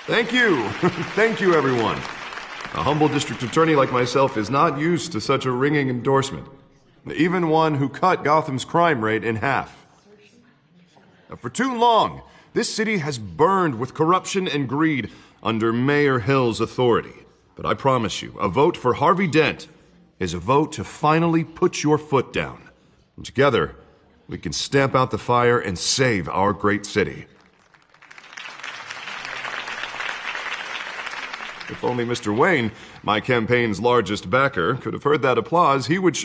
Thank you. Thank you, everyone. A humble district attorney like myself is not used to such a ringing endorsement. Even one who cut Gotham's crime rate in half. For too long, this city has burned with corruption and greed under Mayor Hill's authority. But I promise you, a vote for Harvey Dent is a vote to finally put your foot down. And together, we can stamp out the fire and save our great city. If only Mr. Wayne, my campaign's largest backer, could have heard that applause, he would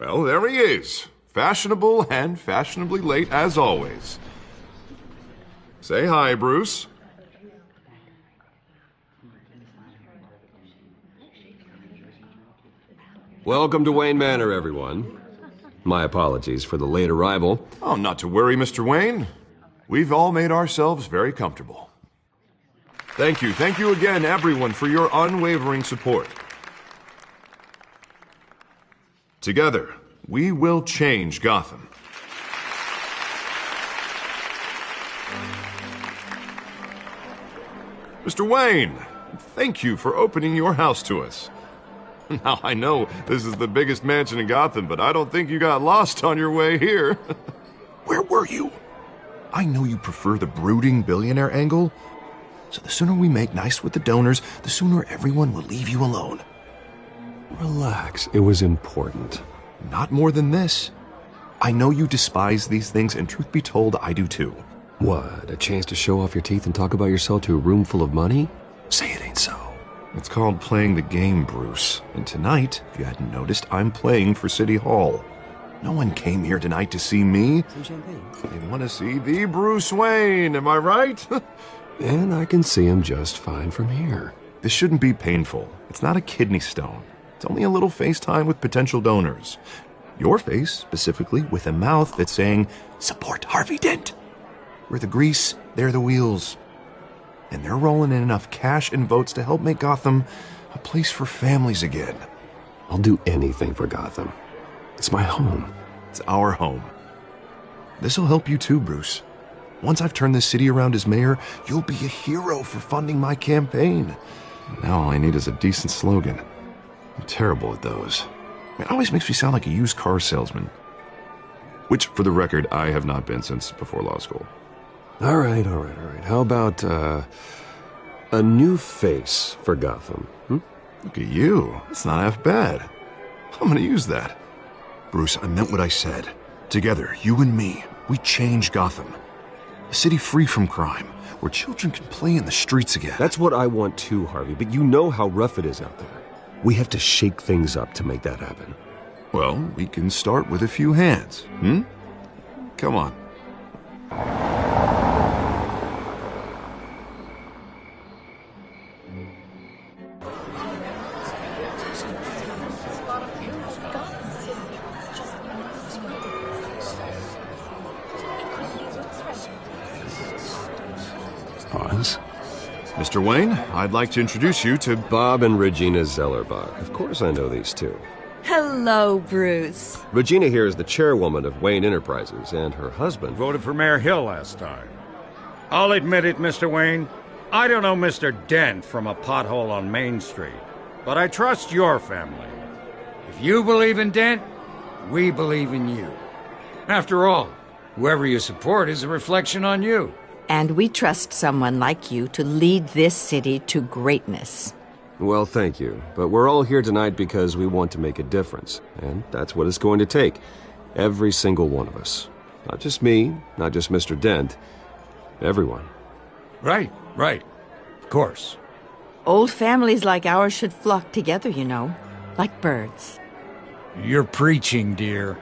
well, there he is. Fashionable and fashionably late as always. Say hi, Bruce. Welcome to Wayne Manor, everyone. My apologies for the late arrival. Oh, not to worry, Mr. Wayne. We've all made ourselves very comfortable. Thank you. Thank you again, everyone, for your unwavering support. Together, we will change Gotham. Mr. Wayne, thank you for opening your house to us. Now, I know this is the biggest mansion in Gotham, but I don't think you got lost on your way here. Where were you? I know you prefer the brooding billionaire angle, so the sooner we make nice with the donors, the sooner everyone will leave you alone. Relax, it was important. Not more than this. I know you despise these things, and truth be told, I do too. What, a chance to show off your teeth and talk about yourself to a room full of money? Say it ain't so. It's called playing the game, Bruce. And tonight, if you hadn't noticed, I'm playing for City Hall. No one came here tonight to see me. Some champagne. They want to see the Bruce Wayne, am I right? And I can see him just fine from here. This shouldn't be painful. It's not a kidney stone. It's only a little FaceTime with potential donors. Your face, specifically, with a mouth that's saying, support Harvey Dent. We're the grease, they're the wheels. And they're rolling in enough cash and votes to help make Gotham a place for families again. I'll do anything for Gotham. It's my home. It's our home. This'll help you too, Bruce. Once I've turned this city around as mayor, you'll be a hero for funding my campaign. Now all I need is a decent slogan. I'm terrible at those. It always makes me sound like a used car salesman. Which, for the record, I have not been since before law school. All right. How about, a new face for Gotham? Look at you. That's not half bad. I'm gonna use that. Bruce, I meant what I said. Together, you and me, we change Gotham. A city free from crime, where children can play in the streets again. That's what I want too, Harvey, but you know how rough it is out there. We have to shake things up to make that happen. Well, we can start with a few hands, Come on. Pause. Mr. Wayne, I'd like to introduce you to Bob and Regina Zellerbach. Of course I know these two. Hello, Bruce. Regina here is the chairwoman of Wayne Enterprises, and her husband Voted for Mayor Hill last time. I'll admit it, Mr. Wayne. I don't know Mr. Dent from a pothole on Main Street, but I trust your family. If you believe in Dent, we believe in you. After all, whoever you support is a reflection on you. And we trust someone like you to lead this city to greatness. Well, thank you. But we're all here tonight because we want to make a difference. And that's what it's going to take. Every single one of us. Not just me, not just Mr. Dent. Everyone. Right. Of course. Old families like ours should flock together, you know, like birds. You're preaching, dear.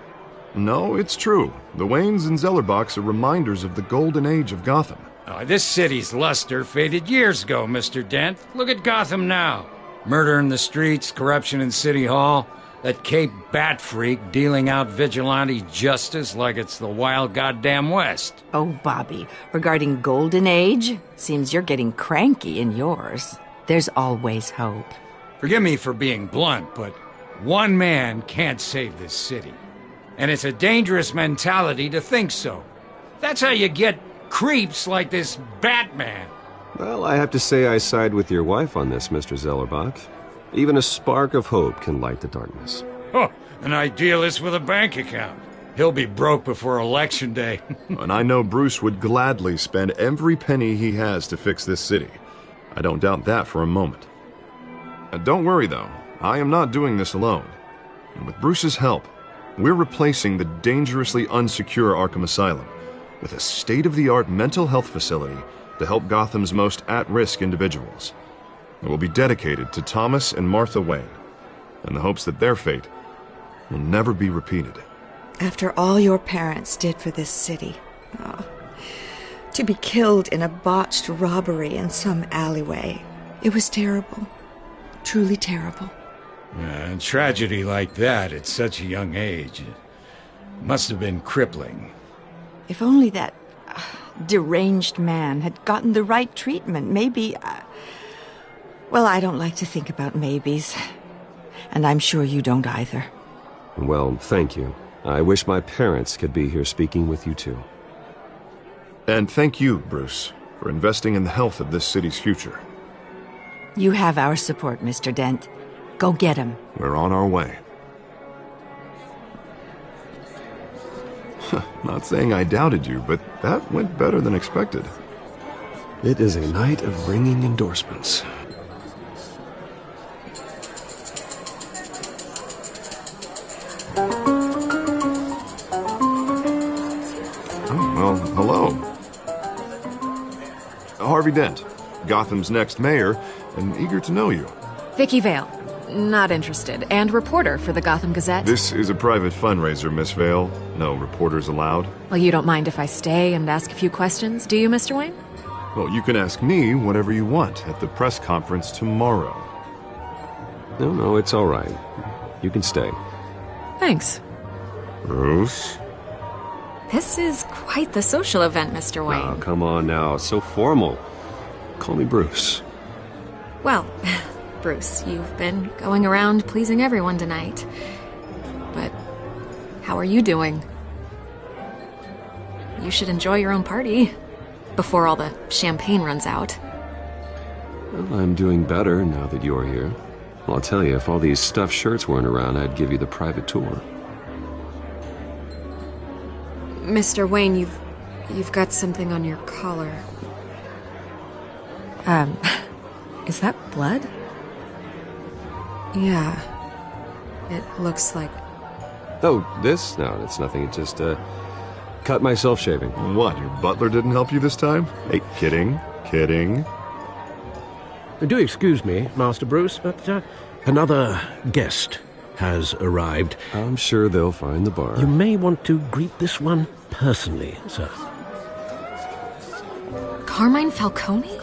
No, it's true. The Waynes and Zellerbachs are reminders of the golden age of Gotham. This city's luster faded years ago, Mr. Dent. Look at Gotham now. Murder in the streets, corruption in City Hall, that Cape Bat freak dealing out vigilante justice like it's the wild goddamn West. Oh, Bobby, regarding Golden Age, seems you're getting cranky in yours. There's always hope. Forgive me for being blunt, but one man can't save this city. And it's a dangerous mentality to think so. That's how you get creeps like this Batman. Well, I have to say I side with your wife on this, Mr. Zellerbach. Even a spark of hope can light the darkness. Oh, an idealist with a bank account. He'll be broke before Election Day. And I know Bruce would gladly spend every penny he has to fix this city. I don't doubt that for a moment. Don't worry, though. I am not doing this alone. And with Bruce's help, we're replacing the dangerously unsecure Arkham Asylum with a state-of-the-art mental health facility to help Gotham's most at-risk individuals. It will be dedicated to Thomas and Martha Wayne, in the hopes that their fate will never be repeated. After all your parents did for this city, to be killed in a botched robbery in some alleyway, it was terrible. Truly terrible. A tragedy like that at such a young age must have been crippling. If only that deranged man had gotten the right treatment, maybe... well, I don't like to think about maybes. And I'm sure you don't either. Well, thank you. I wish my parents could be here speaking with you too. And thank you, Bruce, for investing in the health of this city's future. You have our support, Mr. Dent. Go get him. We're on our way. Not saying I doubted you, but that went better than expected. It is a night of ringing endorsements. Oh, well, hello. Harvey Dent, Gotham's next mayor, and eager to know you. Vicky Vale. Not interested. And reporter for the Gotham Gazette. This is a private fundraiser, Miss Vale. No reporters allowed. Well, you don't mind if I stay and ask a few questions, do you, Mr. Wayne? Well, you can ask me whatever you want at the press conference tomorrow. No, it's all right. You can stay. Thanks. Bruce? This is quite the social event, Mr. Wayne. Oh, come on now. So formal. Call me Bruce. Well, Bruce, you've been going around pleasing everyone tonight. But how are you doing? You should enjoy your own party before all the champagne runs out. Well, I'm doing better now that you're here. Well, I'll tell you, if all these stuffed shirts weren't around, I'd give you the private tour. Mr. Wayne, you've got something on your collar. Is that blood? Yeah. It looks like... Oh, this? No, it's nothing. It just, cut myself shaving. What, your butler didn't help you this time? Hey, kidding. Do excuse me, Master Bruce, but another guest has arrived. I'm sure they'll find the bar. You may want to greet this one personally, sir. Carmine Falcone?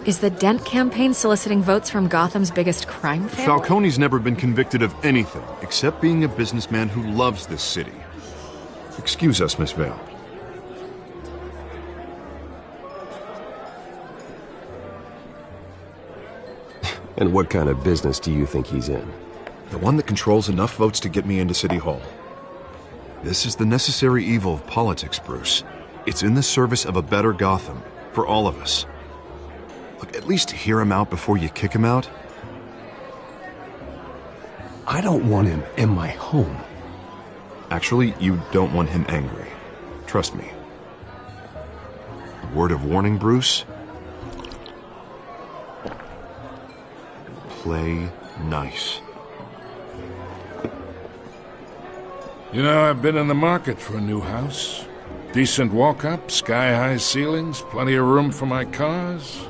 Is the Dent campaign soliciting votes from Gotham's biggest crime family? Falcone's never been convicted of anything except being a businessman who loves this city. Excuse us, Miss Vale. And what kind of business do you think he's in? The one that controls enough votes to get me into City Hall. This is the necessary evil of politics, Bruce. It's in the service of a better Gotham, for all of us. Look, at least hear him out before you kick him out. I don't want him in my home. Actually, you don't want him angry. Trust me. A word of warning, Bruce. Play nice. You know, I've been in the market for a new house. Decent walk-up, sky-high ceilings, plenty of room for my cars.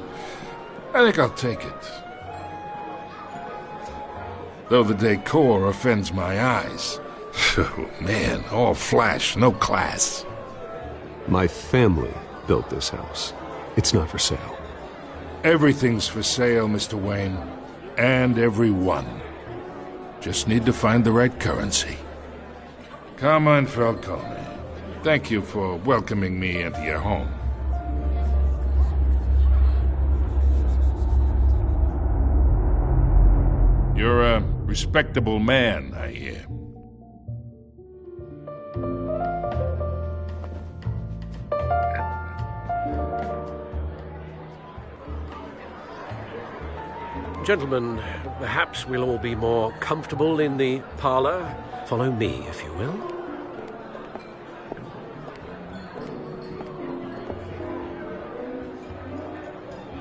I think I'll take it. Though the decor offends my eyes. Oh, man, all flash, no class. My family built this house. It's not for sale. Everything's for sale, Mr. Wayne. And everyone. Just need to find the right currency. Carmine Falcone, thank you for welcoming me into your home. You're a respectable man, I hear. Gentlemen, perhaps we'll all be more comfortable in the parlor. Follow me, if you will.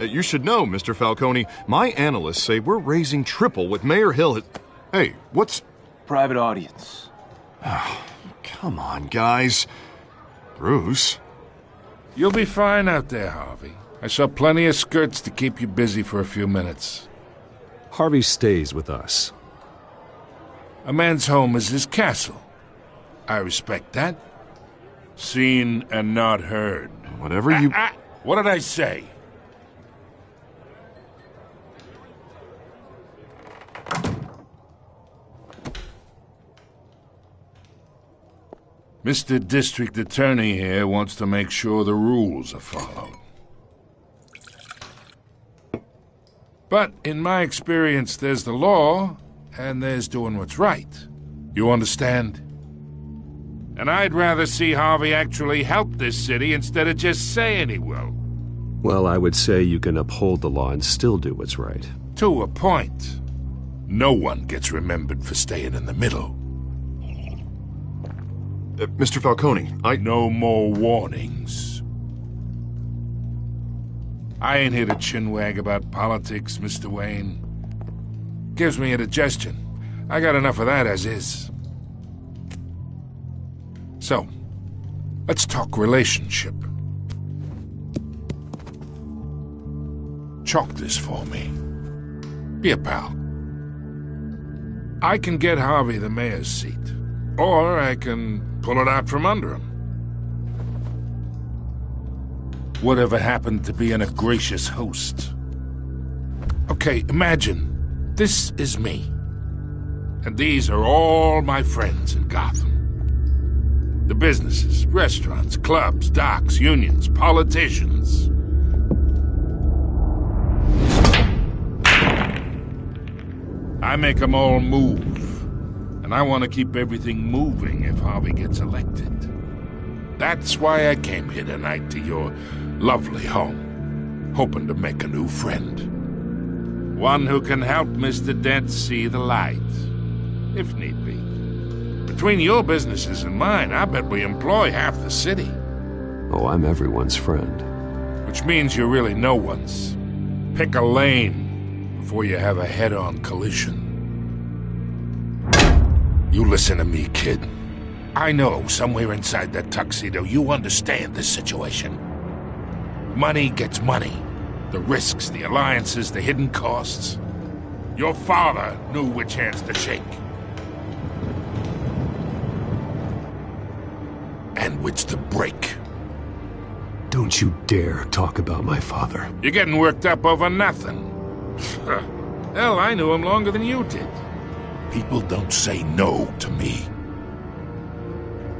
You should know, Mr. Falcone, my analysts say we're raising triple what Mayor Hill had... Hey, what's... Private audience. Come on, guys. Bruce? You'll be fine out there, Harvey. I saw plenty of skirts to keep you busy for a few minutes. Harvey stays with us. A man's home is his castle. I respect that. Seen and not heard. Whatever you... What did I say? Mr. District Attorney here wants to make sure the rules are followed. But in my experience, there's the law, and there's doing what's right. You understand? And I'd rather see Harvey actually help this city instead of just saying he will. Well, I would say you can uphold the law and still do what's right. To a point. No one gets remembered for staying in the middle. Mr. Falcone, No more warnings. I ain't here to chinwag about politics, Mr. Wayne. Gives me indigestion. I got enough of that as is. So, let's talk relationship. Chalk this for me. Be a pal. I can get Harvey the mayor's seat, or I can pull it out from under him. Whatever happened to being a gracious host? Okay, imagine this is me, and these are all my friends in Gotham. The businesses, restaurants, clubs, docks, unions, politicians. I make them all move. And I want to keep everything moving if Harvey gets elected. That's why I came here tonight to your lovely home, hoping to make a new friend. One who can help Mr. Dent see the light, if need be. Between your businesses and mine, I bet we employ half the city. Oh, I'm everyone's friend. Which means you're really no one's. Pick a lane before you have a head-on collision. You listen to me, kid. I know somewhere inside that tuxedo you understand this situation. Money gets money. The risks, the alliances, the hidden costs. Your father knew which hands to shake. And which to break. Don't you dare talk about my father. You're getting worked up over nothing. Hell, I knew him longer than you did. People don't say no to me.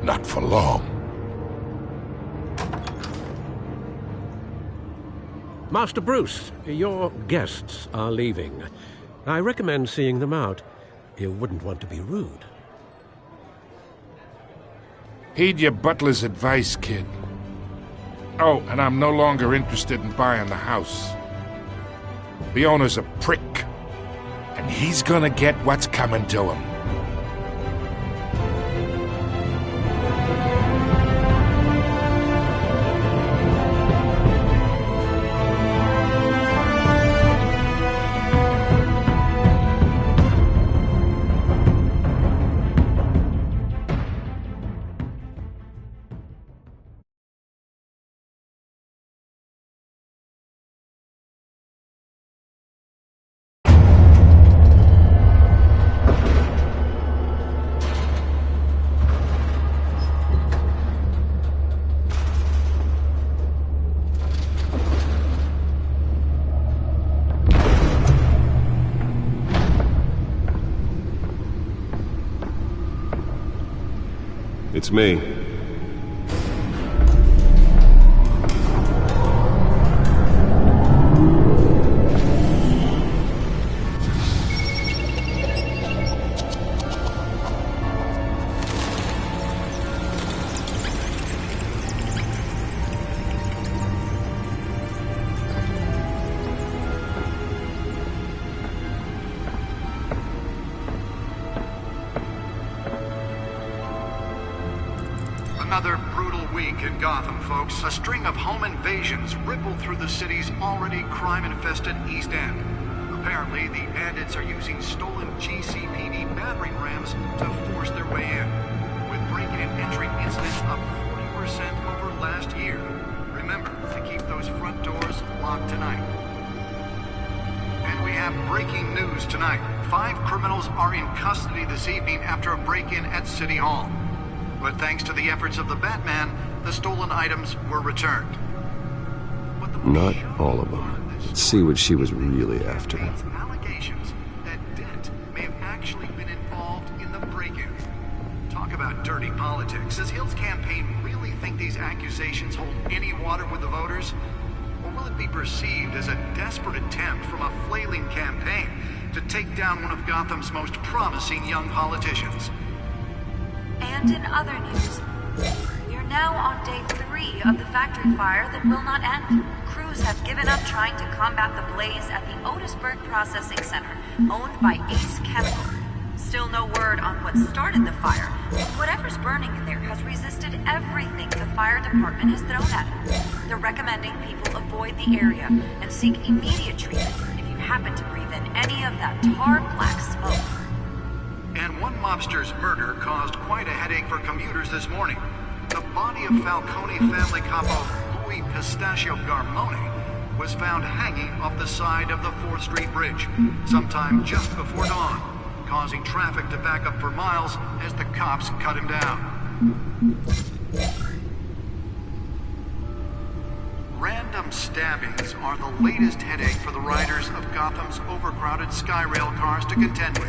Not for long. Master Bruce, your guests are leaving. I recommend seeing them out. You wouldn't want to be rude. Heed your butler's advice, kid. Oh, and I'm no longer interested in buying the house. The owner's a prick. And he's gonna get what's coming to him. It's me. another brutal week in Gotham, folks. A string of home invasions rippled through the city's already crime-infested East End. Apparently, the bandits are using stolen GCPD battering rams to force their way in, with breaking and entering incidents up 40% over last year. Remember to keep those front doors locked tonight. And we have breaking news tonight. 5 criminals are in custody this evening after a break-in at City Hall. But thanks to the efforts of the Batman, the stolen items were returned. Not all of them. Let's see what she was really after. Allegations that Dent may have actually been involved in the break-in. Talk about dirty politics. Does Hill's campaign really think these accusations hold any water with the voters? Or will it be perceived as a desperate attempt from a flailing campaign to take down one of Gotham's most promising young politicians? And in other news, we are now on day 3 of the factory fire that will not end. Crews have given up trying to combat the blaze at the Otisburg Processing Center, owned by Ace Chemical. Still no word on what started the fire, but whatever's burning in there has resisted everything the fire department has thrown at it. They're recommending people avoid the area and seek immediate treatment if you happen to breathe in any of that tar black smoke. And one mobster's murder caused quite a headache for commuters this morning. The body of Falcone family capo Louis Pistachio Garmone was found hanging off the side of the 4th Street Bridge sometime just before dawn, causing traffic to back up for miles as the cops cut him down. Random stabbings are the latest headache for the riders of Gotham's overcrowded Skyrail cars to contend with.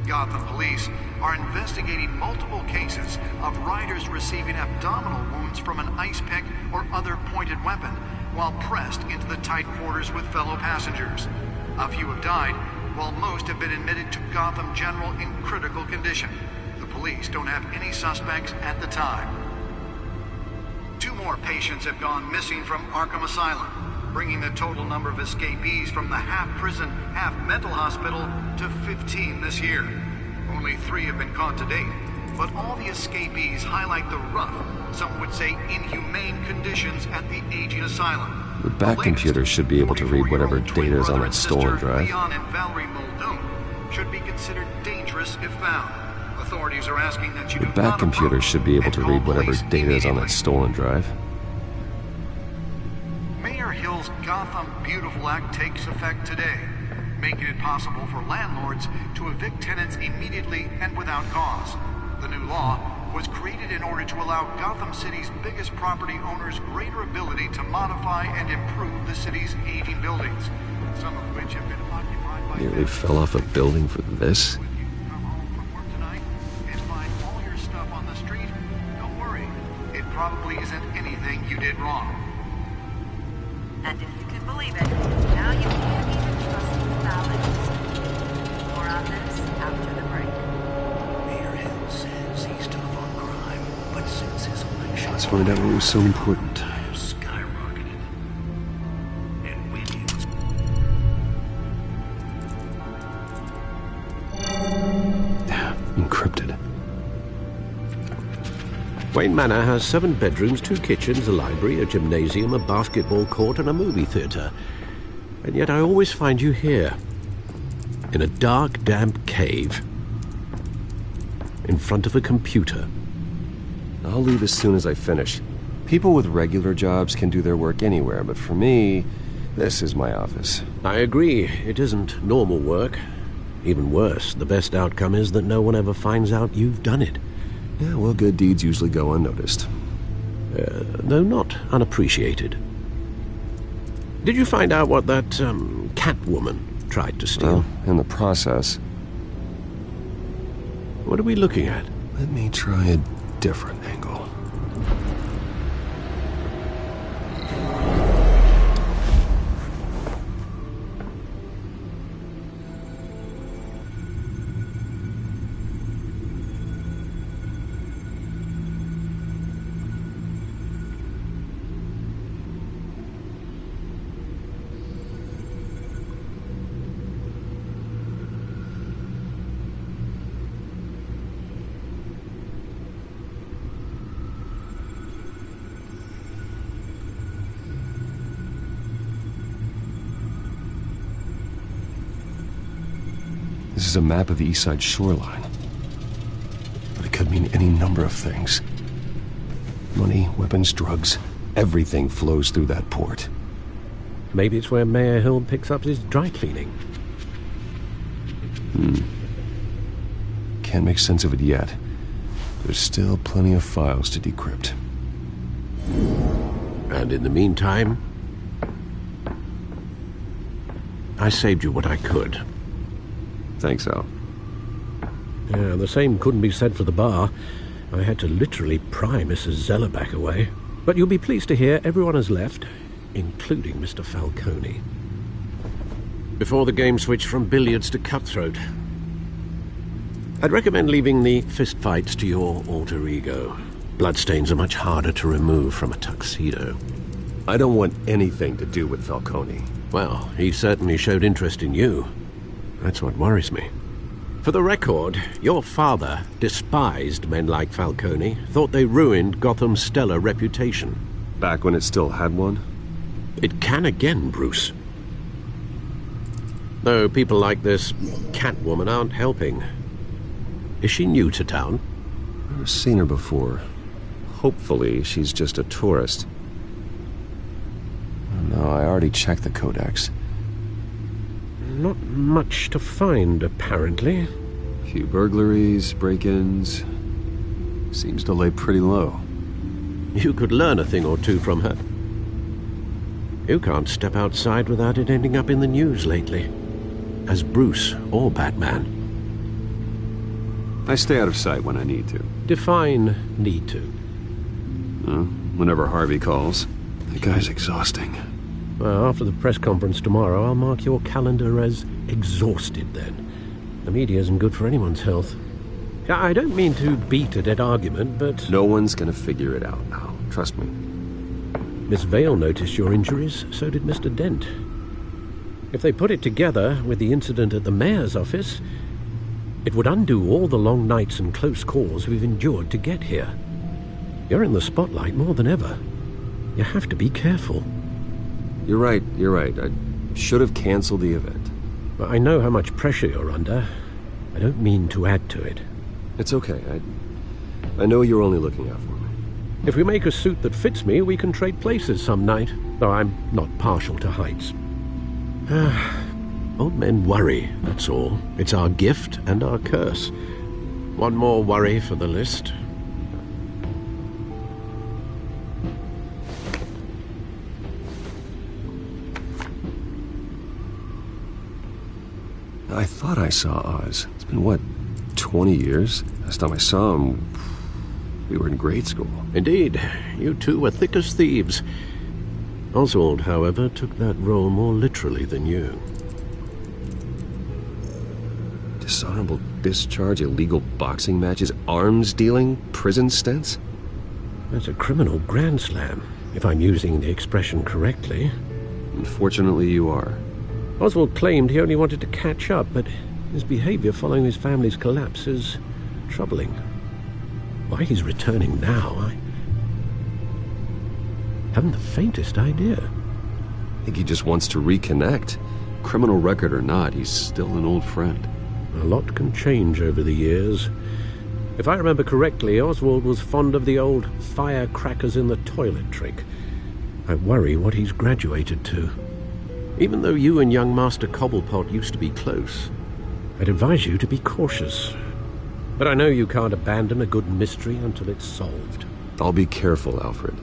Gotham police are investigating multiple cases of riders receiving abdominal wounds from an ice pick or other pointed weapon while pressed into the tight quarters with fellow passengers. A few have died, while most have been admitted to Gotham General in critical condition. The police don't have any suspects at the time. 2 more patients have gone missing from Arkham Asylum, bringing the total number of escapees from the half-prison, half-mental hospital to 15 this year. Only 3 have been caught to date, but all the escapees highlight the rough, some would say inhumane conditions at the aging asylum. The back computer should be able to read whatever data is on that stolen drive. Leon and Valerie Muldoon should be considered dangerous if found. Authorities are asking that you The back computer should be able to read whatever data is on that stolen drive. Mayor Hill's Gotham Beautiful Act takes effect today, making it possible for landlords to evict tenants immediately and without cause. The new law was created in order to allow Gotham City's biggest property owners greater ability to modify and improve the city's aging buildings, some of which have been occupied by... Nearly fell off a building for this? When you come home from work tonight and find all your stuff on the street, don't worry. It probably isn't anything you did wrong. And if you can believe it, now you can't even trust the balance. More on this after the break. Mayor Hill says he's tough on crime, but since his election... Let's find out what was so important. ...have skyrocketed. And winnings... Encrypted. Wayne Manor has 7 bedrooms, 2 kitchens, a library, a gymnasium, a basketball court, and a movie theatre. And yet I always find you here, in a dark, damp cave, in front of a computer. I'll leave as soon as I finish. People with regular jobs can do their work anywhere, but for me, this is my office. I agree, it isn't normal work. Even worse, the best outcome is that no one ever finds out you've done it. Yeah, well, good deeds usually go unnoticed. Though not unappreciated. Did you find out what that, Catwoman tried to steal? Well, in the process. What are we looking at? Let me try a different angle. This is a map of the east side shoreline. But it could mean any number of things. Money, weapons, drugs, everything flows through that port. Maybe it's where Mayor Hill picks up his dry cleaning. Can't make sense of it yet. There's still plenty of files to decrypt. And in the meantime, I saved you what I could. Thanks, Al. Yeah, the same couldn't be said for the bar. I had to literally pry Mrs. Zellerback away. But you'll be pleased to hear everyone has left, including Mr. Falcone. Before the game switched from billiards to cutthroat. I'd recommend leaving the fistfights to your alter ego. Bloodstains are much harder to remove from a tuxedo. I don't want anything to do with Falcone. Well, he certainly showed interest in you. That's what worries me. For the record, your father despised men like Falcone, thought they ruined Gotham's stellar reputation. Back when it still had one? It can again, Bruce. Though people like this Catwoman aren't helping. Is she new to town? I've never seen her before. Hopefully, she's just a tourist. No, I already checked the codex. Not much to find, apparently. Few burglaries, break-ins. Seems to lay pretty low. You could learn a thing or two from her. You can't step outside without it ending up in the news lately. As Bruce or Batman. I stay out of sight when I need to. Define need to. Whenever Harvey calls. The guy's exhausting. Well, after the press conference tomorrow, I'll mark your calendar as exhausted then. The media isn't good for anyone's health. I don't mean to beat a dead argument, but... No one's gonna figure it out now. Trust me. Miss Vale noticed your injuries, so did Mr. Dent. If they put it together with the incident at the mayor's office, it would undo all the long nights and close calls we've endured to get here. You're in the spotlight more than ever. You have to be careful. You're right. I should have canceled the event. I know how much pressure you're under. I don't mean to add to it. It's okay. I know you're only looking out for me. If we make a suit that fits me, we can trade places some night, though I'm not partial to heights. Old men worry, that's all. It's our gift and our curse. One more worry for the list. I thought I saw Oz. It's been, what, 20 years? Last time I saw him, we were in grade school. Indeed. You two were thick as thieves. Oswald, however, took that role more literally than you. Dishonorable discharge, illegal boxing matches, arms dealing, prison stints? That's a criminal grand slam, if I'm using the expression correctly. Unfortunately, you are. Oswald claimed he only wanted to catch up, but his behavior following his family's collapse is troubling. Why he's returning now, I haven't the faintest idea. I think he just wants to reconnect. Criminal record or not, he's still an old friend. A lot can change over the years. If I remember correctly, Oswald was fond of the old firecrackers in the toilet trick. I worry what he's graduated to. Even though you and young Master Cobblepot used to be close, I'd advise you to be cautious. But I know you can't abandon a good mystery until it's solved. I'll be careful, Alfred.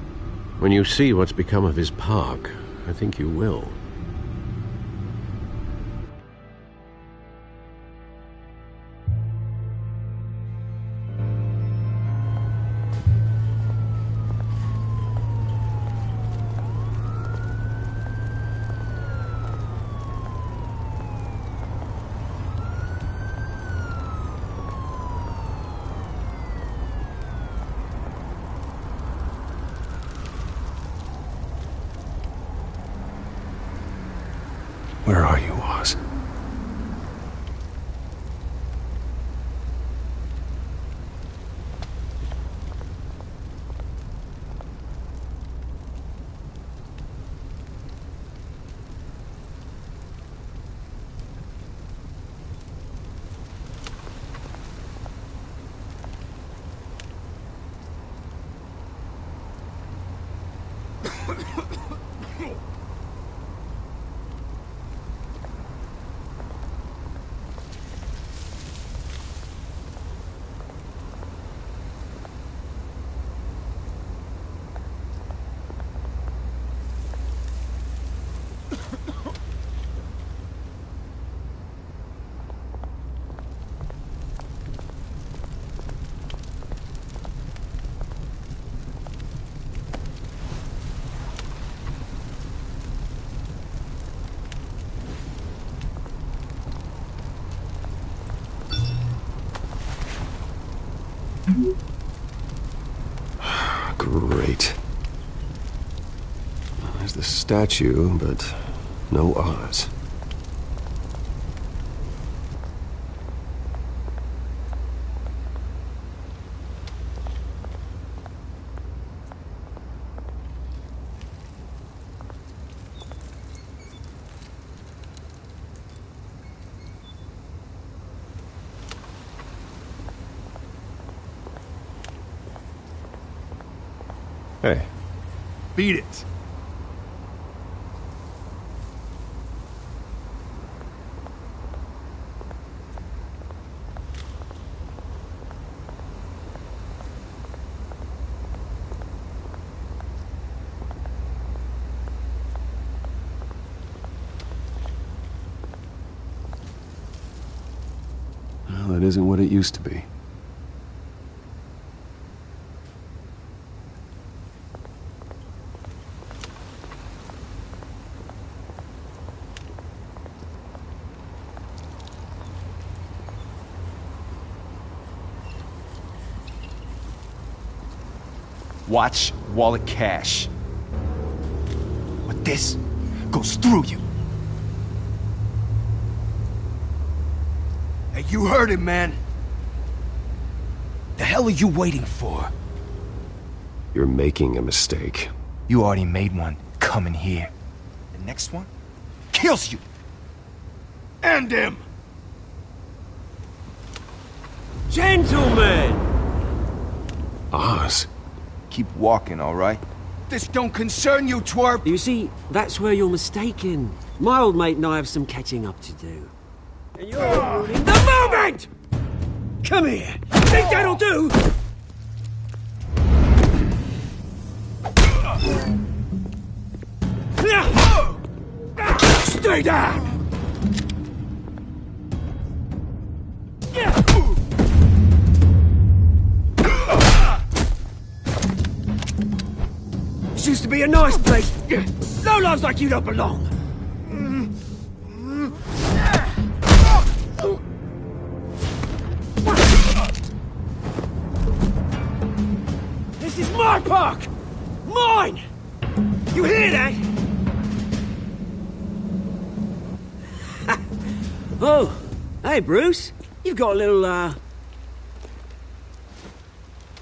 When you see what's become of his park, I think you will. Great. There's the statue, but no Oz. Hey. Beat it. Well, it isn't what it used to be. Watch wallet cash. But this goes through you. Hey, you heard it, man. The hell are you waiting for? You're making a mistake. You already made one coming here. The next one kills you. And him. Gentlemen! Oz. Keep walking, all right? This don't concern you, twerp! You see, that's where you're mistaken. My old mate and I have some catching up to do. And you're ruining the moment! Come here! Think that'll do? Stay down! This used to be a nice place. No lives like you don't belong. This is my park! Mine! You hear that? Oh, hey, Bruce. You've got a little,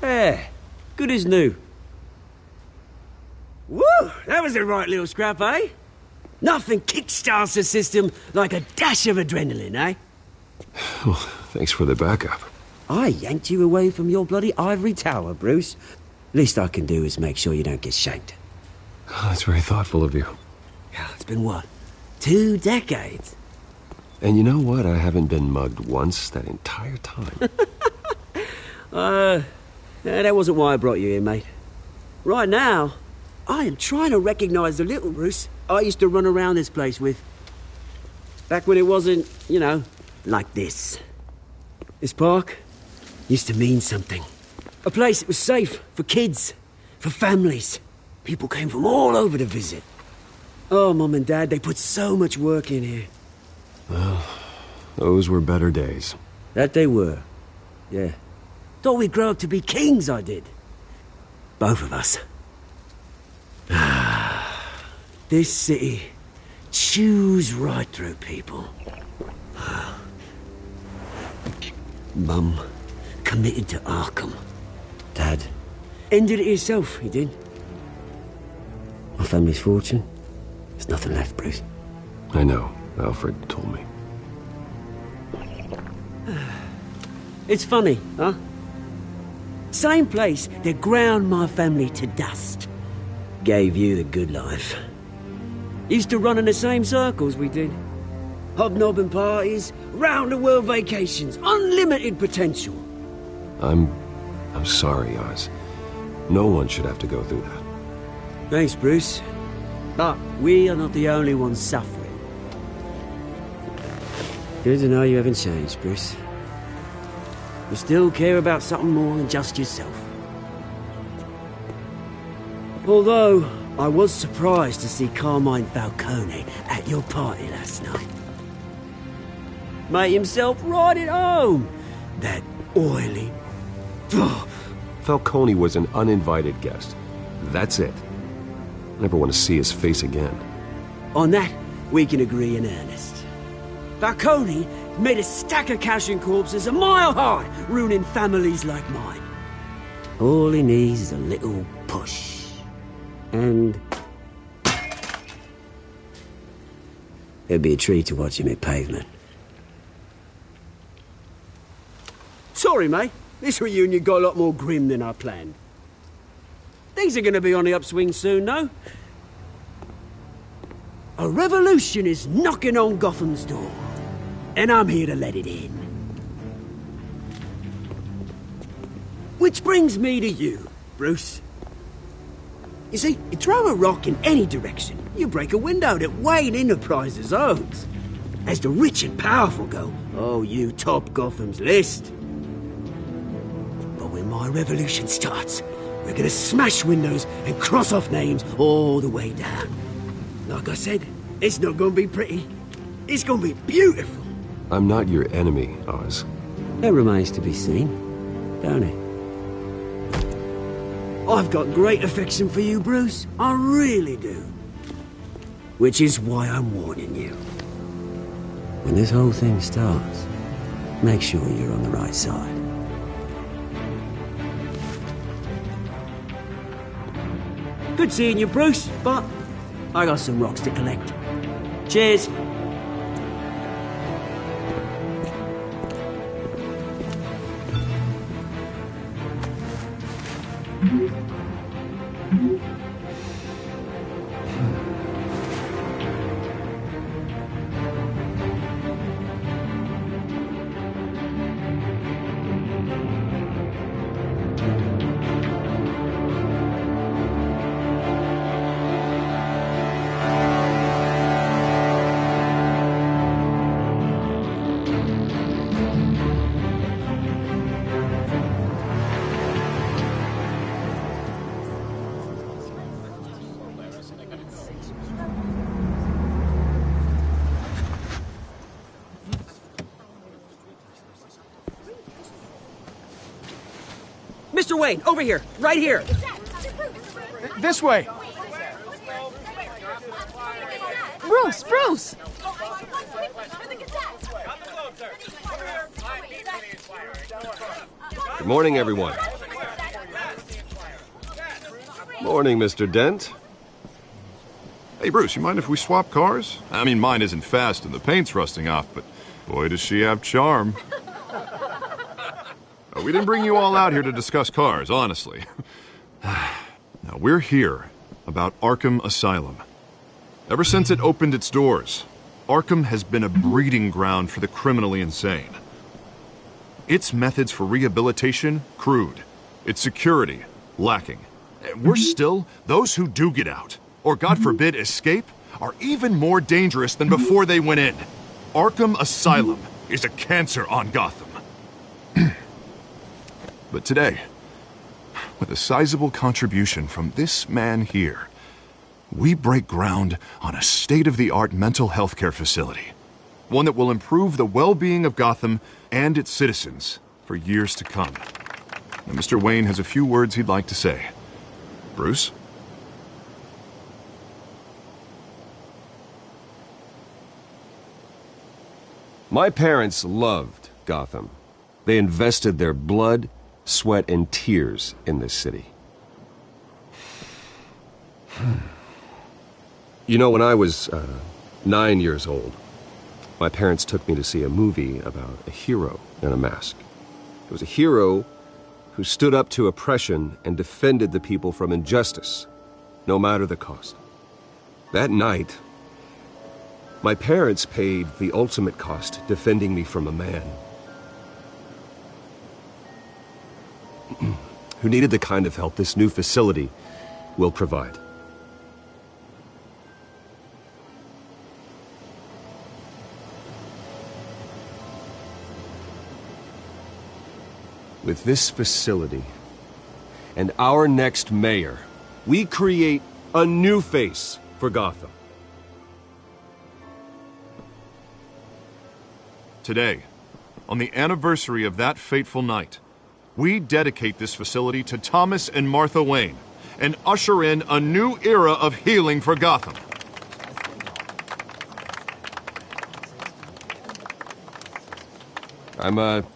yeah, good as new. Woo! That was a right little scrap, eh? Nothing kickstarts the system like a dash of adrenaline, eh? Well, thanks for the backup. I yanked you away from your bloody ivory tower, Bruce. Least I can do is make sure you don't get shanked. Oh, that's very thoughtful of you. Yeah, it's been what? 2 decades? And you know what? I haven't been mugged once that entire time. That wasn't why I brought you here, mate. Right now, I am trying to recognize the little Bruce I used to run around this place with. Back when it wasn't, you know, like this. This park used to mean something. A place that was safe for kids, for families. People came from all over to visit. Oh, Mum and Dad, they put so much work in here. Well, those were better days. That they were. Yeah. Thought we'd grow up to be kings, I did. Both of us. This city chews right through people. Mum committed to Arkham. Dad ended it himself, he did. My family's fortune, there's nothing left, Bruce. I know. Alfred told me. It's funny, huh? Same place that ground my family to dust. Gave you the good life. Used to run in the same circles we did. Hobnobbing parties, round-the-world vacations, unlimited potential. I'm sorry, Oz. No one should have to go through that. Thanks, Bruce. But we are not the only ones suffering. Good to know you haven't changed, Bruce. You still care about something more than just yourself. Although, I was surprised to see Carmine Falcone at your party last night. Made himself right at home. That oily, Falcone was an uninvited guest. That's it. I never want to see his face again. On that, we can agree in earnest. Falcone made a stack of cash and corpses a mile high, ruining families like mine. All he needs is a little push. And... it'd be a treat to watch him hit pavement. Sorry, mate. This reunion got a lot more grim than I planned. Things are going to be on the upswing soon, though. A revolution is knocking on Gotham's door, and I'm here to let it in. Which brings me to you, Bruce. You see, you throw a rock in any direction, you break a window that Wayne Enterprises owns. As the rich and powerful go, oh, you top Gotham's list. But when my revolution starts, we're gonna smash windows and cross off names all the way down. Like I said, it's not gonna be pretty. It's gonna be beautiful. I'm not your enemy, Oz. That remains to be seen, don't it? I've got great affection for you, Bruce. I really do. Which is why I'm warning you. When this whole thing starts, make sure you're on the right side. Good seeing you, Bruce, but I got some rocks to collect. Cheers. Mr. Wayne, over here, right here. This way. Bruce, Bruce! Good morning, everyone. Morning, Mr. Dent. Hey, Bruce, you mind if we swap cars? I mean, mine isn't fast and the paint's rusting off, but boy, does she have charm. We didn't bring you all out here to discuss cars, honestly. Now, we're here about Arkham Asylum. Ever since it opened its doors, Arkham has been a breeding ground for the criminally insane. Its methods for rehabilitation, crude. Its security, lacking. And worse still, those who do get out, or God forbid escape, are even more dangerous than before they went in. Arkham Asylum is a cancer on Gotham. But today, with a sizable contribution from this man here, we break ground on a state-of-the-art mental health care facility. One that will improve the well-being of Gotham and its citizens for years to come. Now, Mr. Wayne has a few words he'd like to say. Bruce? My parents loved Gotham. They invested their blood, sweat, and tears in this city. You know, when I was 9 years old, my parents took me to see a movie about a hero in a mask. It was a hero who stood up to oppression and defended the people from injustice, no matter the cost. That night, my parents paid the ultimate cost defending me from a man who needed the kind of help this new facility will provide. With this facility and our next mayor, we create a new face for Gotham. Today, on the anniversary of that fateful night, We dedicate this facility to Thomas and Martha Wayne and usher in a new era of healing for Gotham. I'm,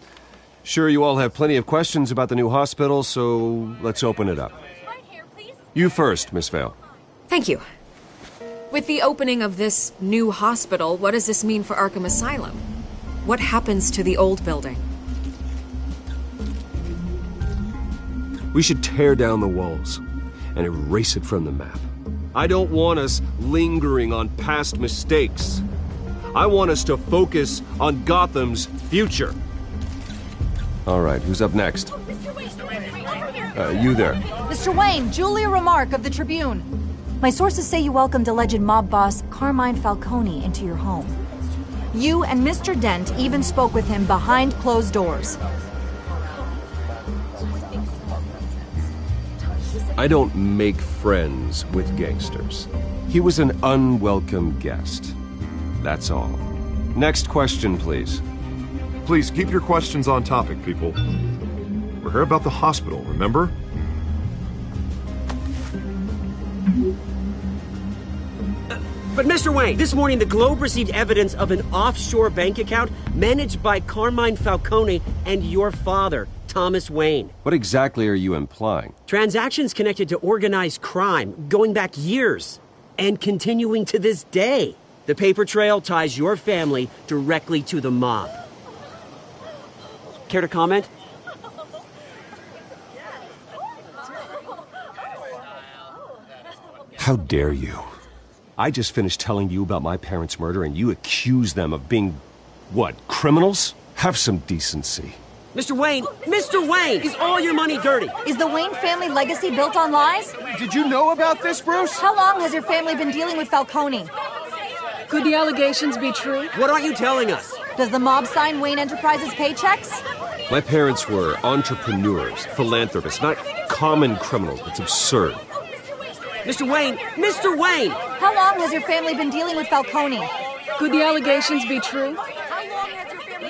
sure you all have plenty of questions about the new hospital, so let's open it up. You first, Miss Vale. Thank you. With the opening of this new hospital, what does this mean for Arkham Asylum? What happens to the old building? We should tear down the walls and erase it from the map. I don't want us lingering on past mistakes. I want us to focus on Gotham's future. All right, who's up next? You there. Mr. Wayne, Julia Remark of the Tribune. My sources say you welcomed alleged mob boss Carmine Falcone into your home. You and Mr. Dent even spoke with him behind closed doors. I don't make friends with gangsters. He was an unwelcome guest. That's all. Next question, please. Please keep your questions on topic, people. We're here about the hospital, remember? But Mr. Wayne, this morning the Globe received evidence of an offshore bank account managed by Carmine Falcone and your father, Thomas Wayne. What exactly are you implying? Transactions connected to organized crime going back years and continuing to this day. The paper trail ties your family directly to the mob. Care to comment? How dare you? I just finished telling you about my parents' murder and you accuse them of being, what, criminals? Have some decency. Mr. Wayne, is all your money dirty? Is the Wayne family legacy built on lies? Did you know about this, Bruce? How long has your family been dealing with Falcone? Could the allegations be true? What aren't you telling us? Does the mob sign Wayne Enterprises paychecks? My parents were entrepreneurs, philanthropists, not common criminals. It's absurd. Mr. Wayne! How long has your family been dealing with Falcone? Could the allegations be true?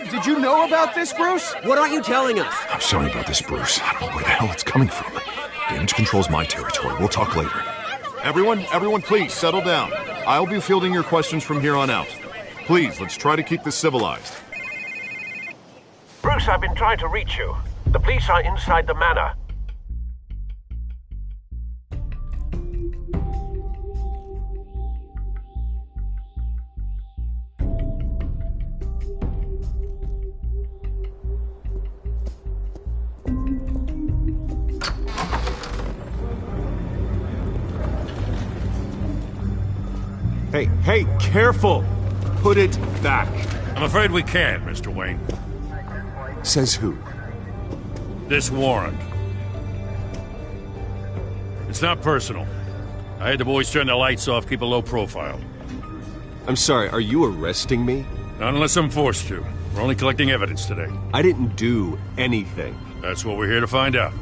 Did you know about this, Bruce? What aren't you telling us? I'm sorry about this, Bruce. I don't know where the hell it's coming from. Damage control's my territory. We'll talk later. Everyone, please, settle down. I'll be fielding your questions from here on out. Please, let's try to keep this civilized. Bruce, I've been trying to reach you. The police are inside the manor. Hey, careful! Put it back. I'm afraid we can't, Mr. Wayne. Says who? This warrant. It's not personal. I had the boys turn the lights off, keep a low profile. I'm sorry, are you arresting me? Not unless I'm forced to. We're only collecting evidence today. I didn't do anything. That's what we're here to find out.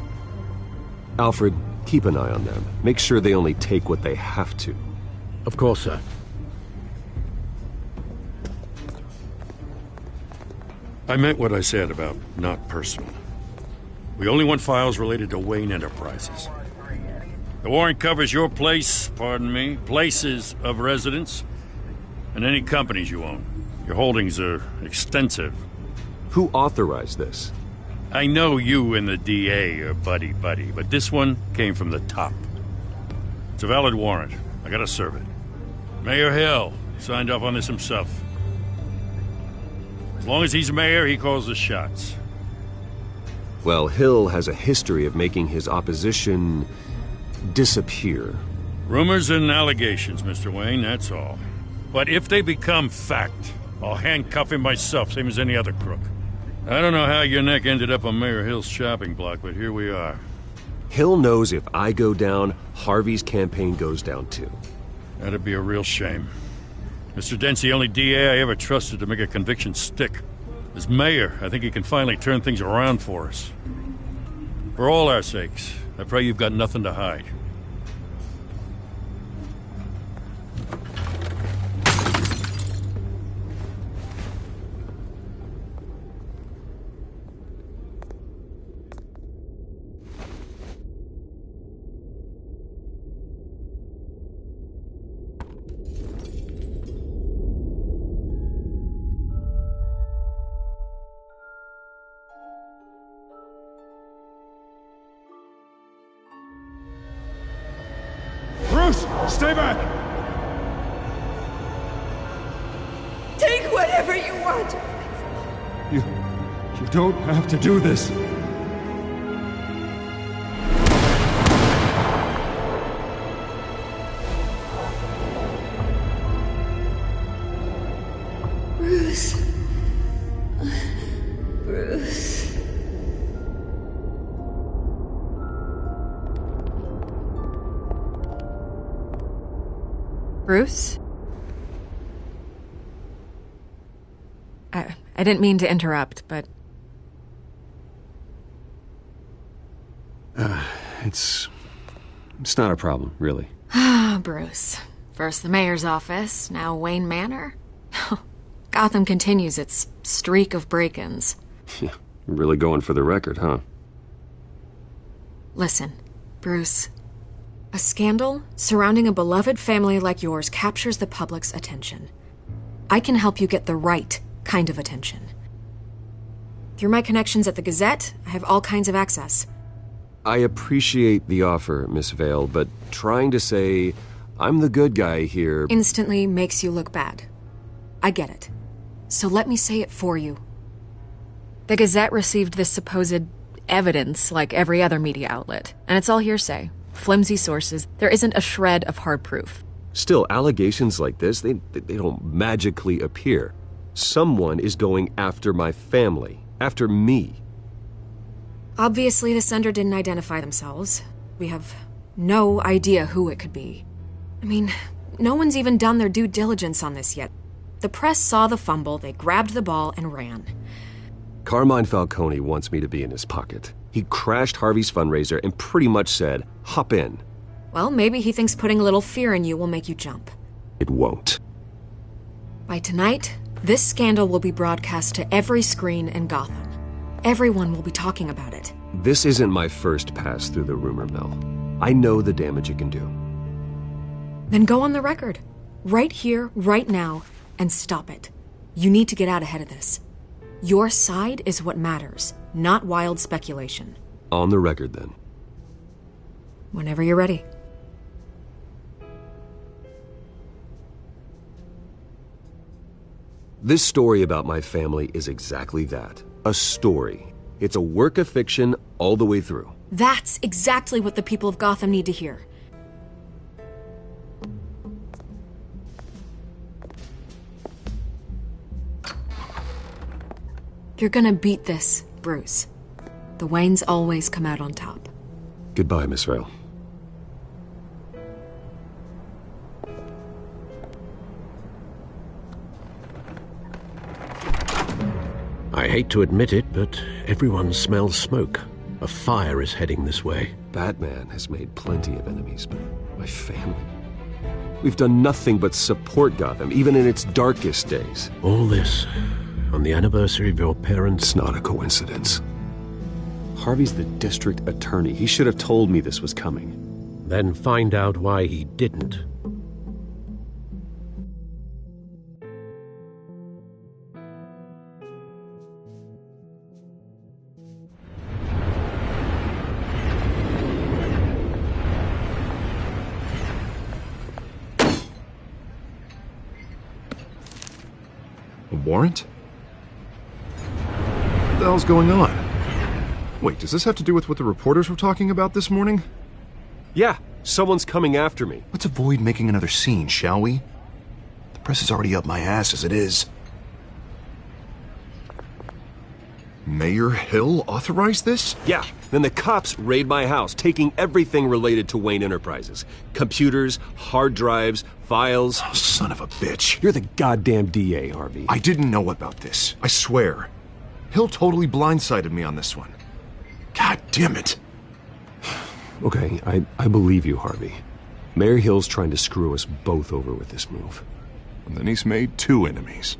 Alfred, keep an eye on them. Make sure they only take what they have to. Of course, sir. I meant what I said about not personal. We only want files related to Wayne Enterprises. The warrant covers your places of residence, and any companies you own. Your holdings are extensive. Who authorized this? I know you and the DA are buddy-buddy, but this one came from the top. It's a valid warrant. I gotta serve it. Mayor Hill signed off on this himself. As long as he's mayor, he calls the shots. Well, Hill has a history of making his opposition disappear. Rumors and allegations, Mr. Wayne, that's all. But if they become fact, I'll handcuff him myself, same as any other crook. I don't know how your neck ended up on Mayor Hill's shopping block, but here we are. Hill knows if I go down, Harvey's campaign goes down too. That'd be a real shame. Mr. Dent's the only DA I ever trusted to make a conviction stick. As mayor, I think he can finally turn things around for us. For all our sakes, I pray you've got nothing to hide. Stay back! Take whatever you want. You don't have to do this. Bruce. Bruce. Bruce? I didn't mean to interrupt, but... It's not a problem, really. Ah, Bruce. First the mayor's office, now Wayne Manor. Gotham continues its streak of break-ins. Yeah, you're really going for the record, huh? Listen, Bruce. A scandal surrounding a beloved family like yours captures the public's attention. I can help you get the right kind of attention. Through my connections at the Gazette, I have all kinds of access. I appreciate the offer, Miss Vale, but trying to say I'm the good guy here... instantly makes you look bad. I get it. So let me say it for you. The Gazette received this supposed evidence like every other media outlet, and it's all hearsay. Flimsy sources. There isn't a shred of hard proof. Still, allegations like this, they don't magically appear. Someone is going after my family, after me. Obviously, the sender didn't identify themselves. We have no idea who it could be. I mean, no one's even done their due diligence on this yet. The press saw the fumble, they grabbed the ball and ran. Carmine Falcone wants me to be in his pocket. He crashed Harvey's fundraiser and pretty much said, hop in. Well, maybe he thinks putting a little fear in you will make you jump. It won't. By tonight, this scandal will be broadcast to every screen in Gotham. Everyone will be talking about it. This isn't my first pass through the rumor mill. I know the damage it can do. Then go on the record. Right here, right now, and stop it. You need to get out ahead of this. Your side is what matters, not wild speculation. On the record, then. Whenever you're ready. This story about my family is exactly that. A story. It's a work of fiction all the way through. That's exactly what the people of Gotham need to hear. You're gonna beat this, Bruce. The Waynes always come out on top. Goodbye, Miss Vale. I hate to admit it, but everyone smells smoke. A fire is heading this way. Batman has made plenty of enemies, but my family... We've done nothing but support Gotham, even in its darkest days. All this on the anniversary of your parents'... It's not a coincidence. Harvey's the district attorney. He should have told me this was coming. Then find out why he didn't. A warrant? What the hell's going on? Wait, does this have to do with what the reporters were talking about this morning? Yeah, someone's coming after me. Let's avoid making another scene, shall we? The press is already up my ass as it is. Mayor Hill authorized this? Yeah, then the cops raid my house, taking everything related to Wayne Enterprises. Computers, hard drives, files. Oh, son of a bitch. You're the goddamn DA, Harvey. I didn't know about this. I swear. Hill totally blindsided me on this one. God damn it. Okay, I believe you, Harvey. Mayor Hill's trying to screw us both over with this move. And then he's made two enemies.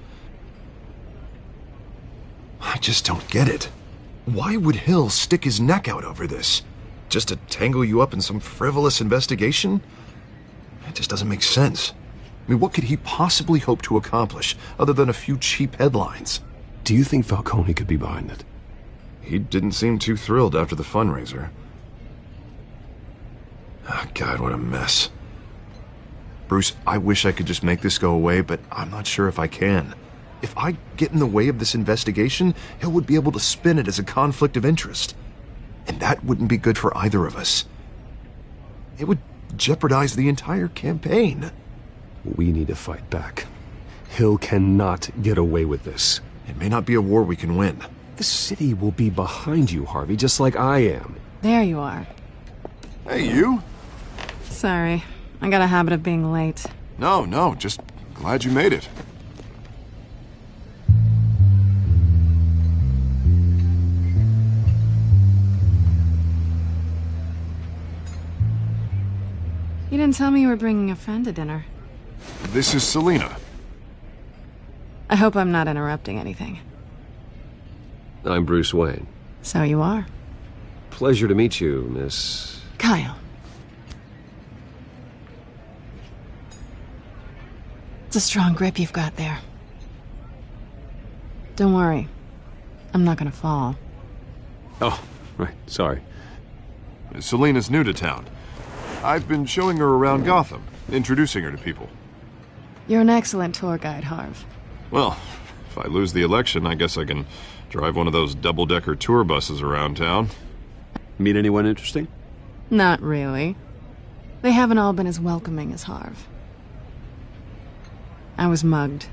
I just don't get it. Why would Hill stick his neck out over this? Just to tangle you up in some frivolous investigation? It just doesn't make sense. I mean, what could he possibly hope to accomplish other than a few cheap headlines? Do you think Falcone could be behind it? He didn't seem too thrilled after the fundraiser. Oh, God, what a mess. Bruce, I wish I could just make this go away, but I'm not sure if I can. If I get in the way of this investigation, Hill would be able to spin it as a conflict of interest. And that wouldn't be good for either of us. It would jeopardize the entire campaign. We need to fight back. Hill cannot get away with this. It may not be a war we can win. The city will be behind you, Harvey, just like I am. There you are. Hey, you? Sorry. I got a habit of being late. No, just glad you made it. You didn't tell me you were bringing a friend to dinner. This is Selina. I hope I'm not interrupting anything. I'm Bruce Wayne. So you are. Pleasure to meet you, Miss... Kyle. It's a strong grip you've got there. Don't worry. I'm not gonna fall. Oh, right, sorry. Selina's new to town. I've been showing her around Gotham, introducing her to people. You're an excellent tour guide, Harv. Well, if I lose the election, I guess I can drive one of those double-decker tour buses around town. Meet anyone interesting? Not really. They haven't all been as welcoming as Harv. I was mugged.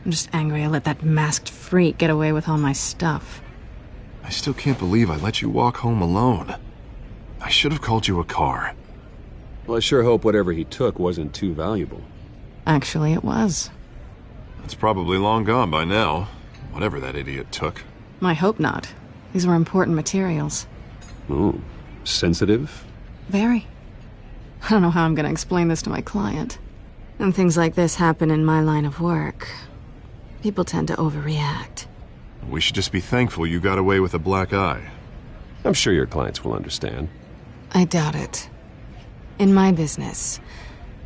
I'm just angry I let that masked freak get away with all my stuff. I still can't believe I let you walk home alone. I should have called you a car. Well, I sure hope whatever he took wasn't too valuable. Actually, it was. It's probably long gone by now, whatever that idiot took. I hope not. These were important materials. Ooh, sensitive? Very. I don't know how I'm gonna explain this to my client. When things like this happen in my line of work, people tend to overreact. We should just be thankful you got away with a black eye. I'm sure your clients will understand. I doubt it. In my business,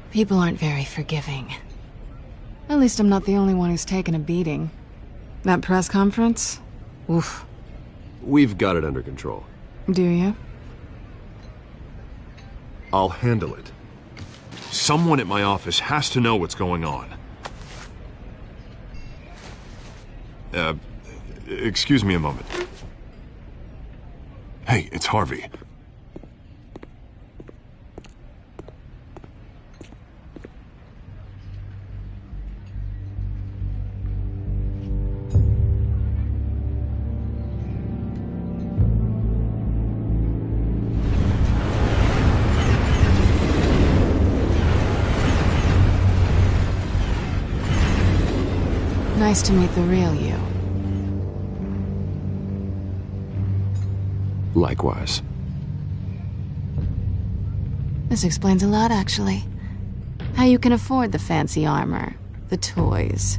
people aren't very forgiving. At least I'm not the only one who's taken a beating. That press conference? Oof. We've got it under control. Do you? I'll handle it. Someone at my office has to know what's going on. Excuse me a moment. Hey, it's Harvey. Nice to meet the real you. Likewise. This explains a lot, actually. How you can afford the fancy armor, the toys.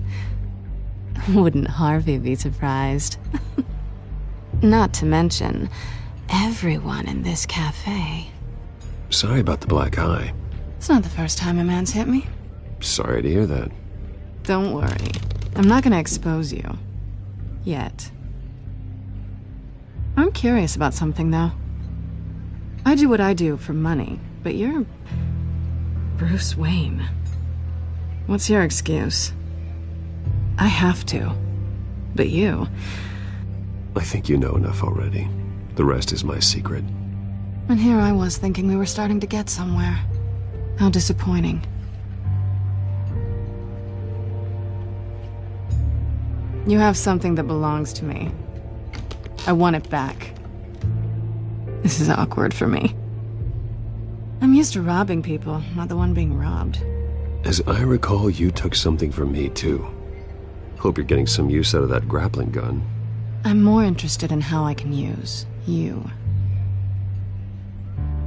Wouldn't Harvey be surprised? Not to mention, everyone in this cafe. Sorry about the black eye. It's not the first time a man's hit me. Sorry to hear that. Don't worry. I'm not gonna expose you. Yet. I'm curious about something, though. I do what I do for money, but you're... Bruce Wayne. What's your excuse? I have to. But you... I think you know enough already. The rest is my secret. And here I was thinking we were starting to get somewhere. How disappointing. You have something that belongs to me. I want it back. This is awkward for me. I'm used to robbing people, not the one being robbed. As I recall, you took something from me, too. Hope you're getting some use out of that grappling gun. I'm more interested in how I can use you.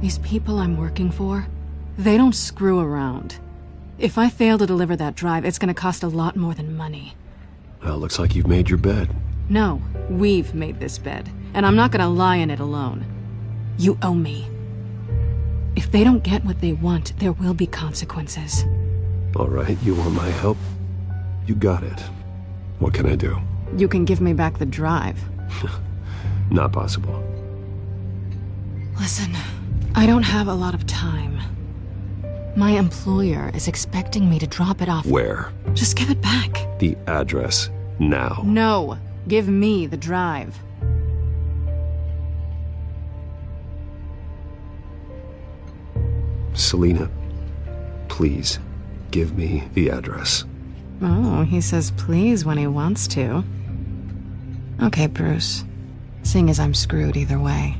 These people I'm working for, they don't screw around. If I fail to deliver that drive, it's gonna cost a lot more than money. Well, looks like you've made your bed. No, we've made this bed, and I'm not gonna lie in it alone. You owe me. If they don't get what they want, there will be consequences. All right, you want my help? You got it. What can I do? You can give me back the drive. Not possible. Listen, I don't have a lot of time. My employer is expecting me to drop it off. Where? Just give it back. The address, now. No. Give me the drive. Selina, please, give me the address. Oh, he says please when he wants to. Okay, Bruce. Seeing as I'm screwed either way.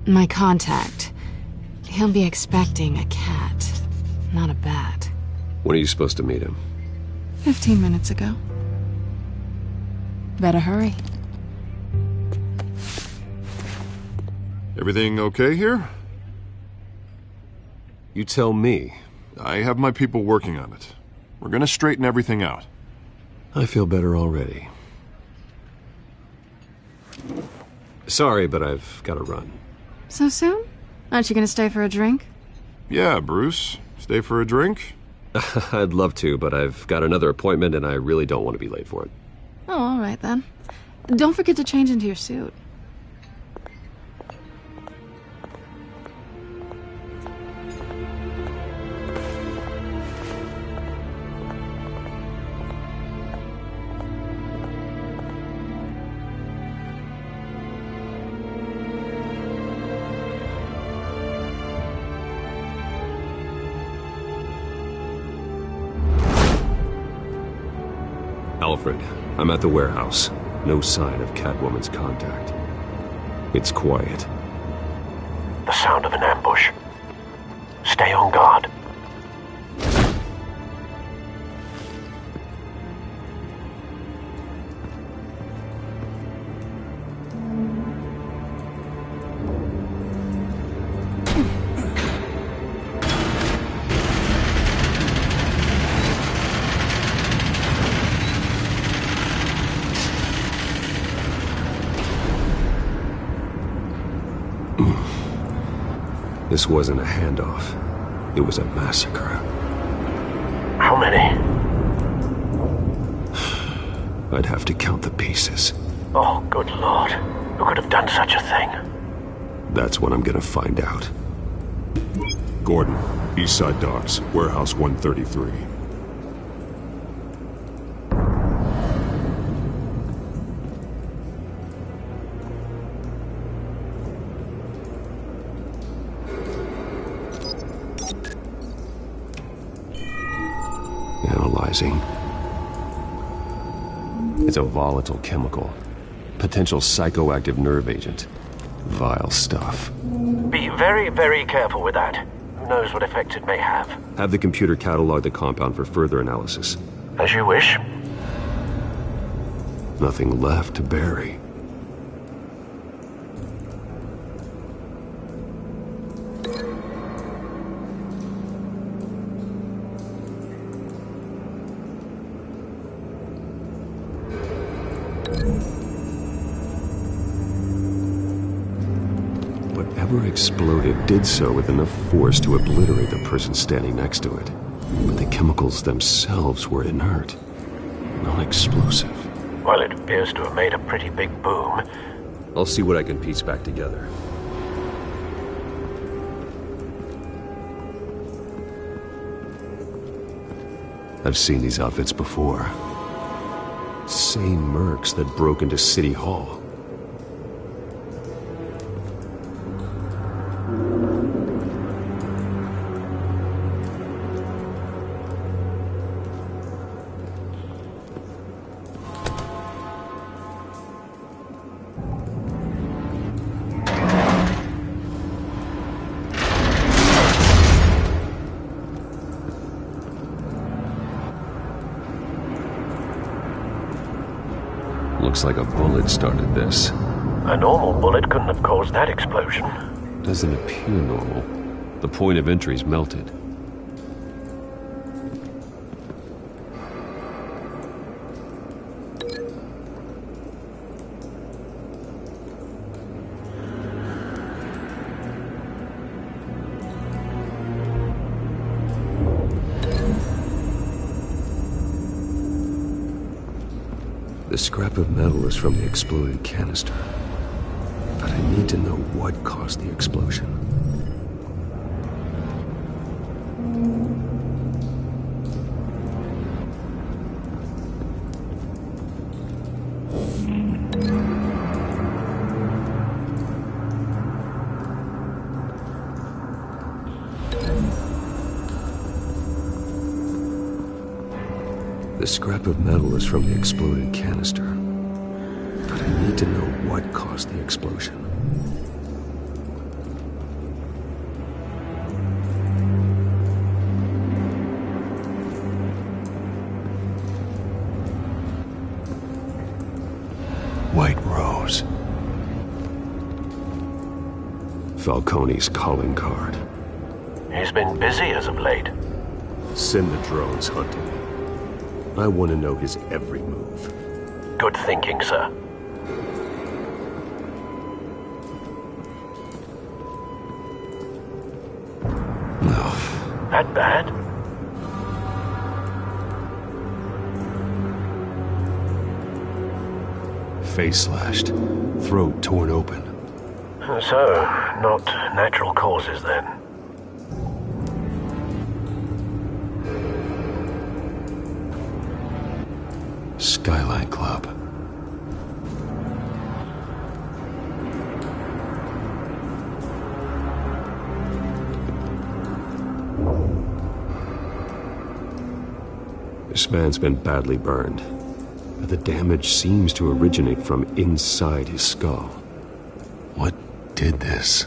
My contact. He'll be expecting a cat, not a bat. When are you supposed to meet him? 15 minutes ago. Better hurry. Everything okay here? You tell me. I have my people working on it. We're gonna straighten everything out. I feel better already. Sorry, but I've got to run. So soon? Aren't you gonna stay for a drink? Yeah, Bruce. Stay for a drink? I'd love to, but I've got another appointment and I really don't want to be late for it. Oh, all right then. Don't forget to change into your suit. Alfred, I'm at the warehouse. No sign of Catwoman's contact. It's quiet. The sound of an ambush. Stay on guard. This wasn't a handoff. It was a massacre. How many? I'd have to count the pieces. Oh, good Lord. Who could have done such a thing? That's what I'm gonna find out. Gordon, Eastside Docks, Warehouse 133. Analyzing. It's a volatile chemical. Potential psychoactive nerve agent. Vile stuff. Be very, very careful with that. Who knows what effect it may have. Have the computer catalog the compound for further analysis. As you wish. Nothing left to bury. Whatever exploded did so with enough force to obliterate the person standing next to it. But the chemicals themselves were inert, non-explosive. Well, it appears to have made a pretty big boom. I'll see what I can piece back together. I've seen these outfits before. Same mercs that broke into City Hall. Looks like a bullet started this. A normal bullet couldn't have caused that explosion. Doesn't appear normal. The point of entry's melted. The scrap of metal is from the exploded canister. But I need to know what caused the explosion. The scrap of metal is from the exploded canister. But I need to know what caused the explosion. White Rose. Falcone's calling card. He's been busy as of late. Send the drones hunting. I want to know his every move. Good thinking, sir. No. That bad? Face slashed, throat torn open. So, not natural causes then. Skyline Club. This man's been badly burned, but the damage seems to originate from inside his skull. What did this?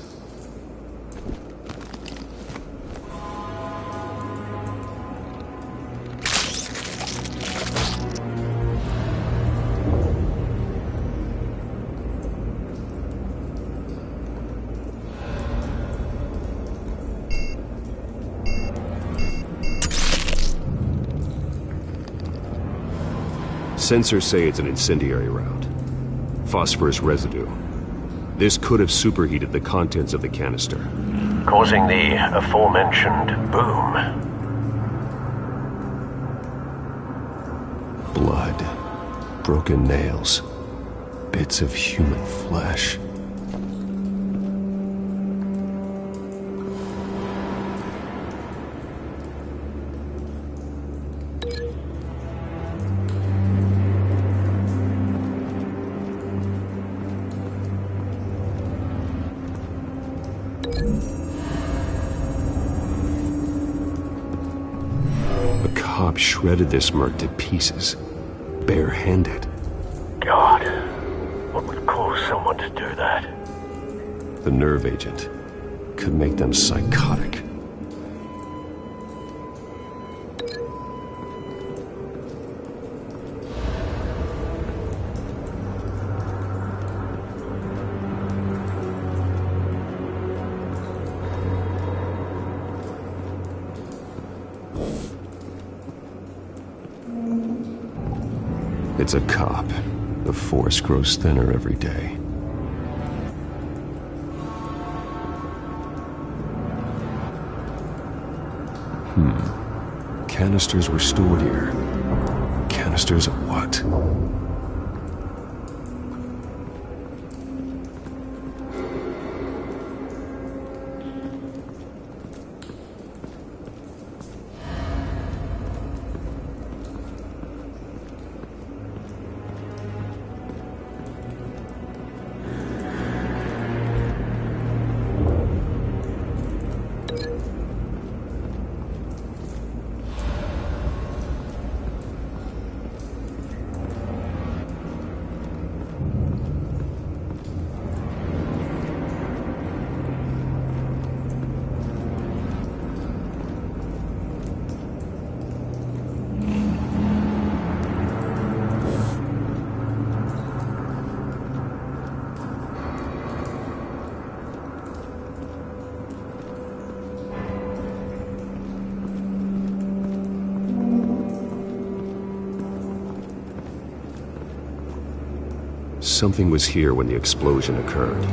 Sensors say it's an incendiary round. Phosphorus residue. This could have superheated the contents of the canister, causing the aforementioned boom. Blood. Broken nails. Bits of human flesh. Shredded this merc to pieces, barehanded. God, what would cause someone to do that? The nerve agent could make them psychotic. It's a cop. The force grows thinner every day. Canisters were stored here. Canisters of what? Something was here when the explosion occurred.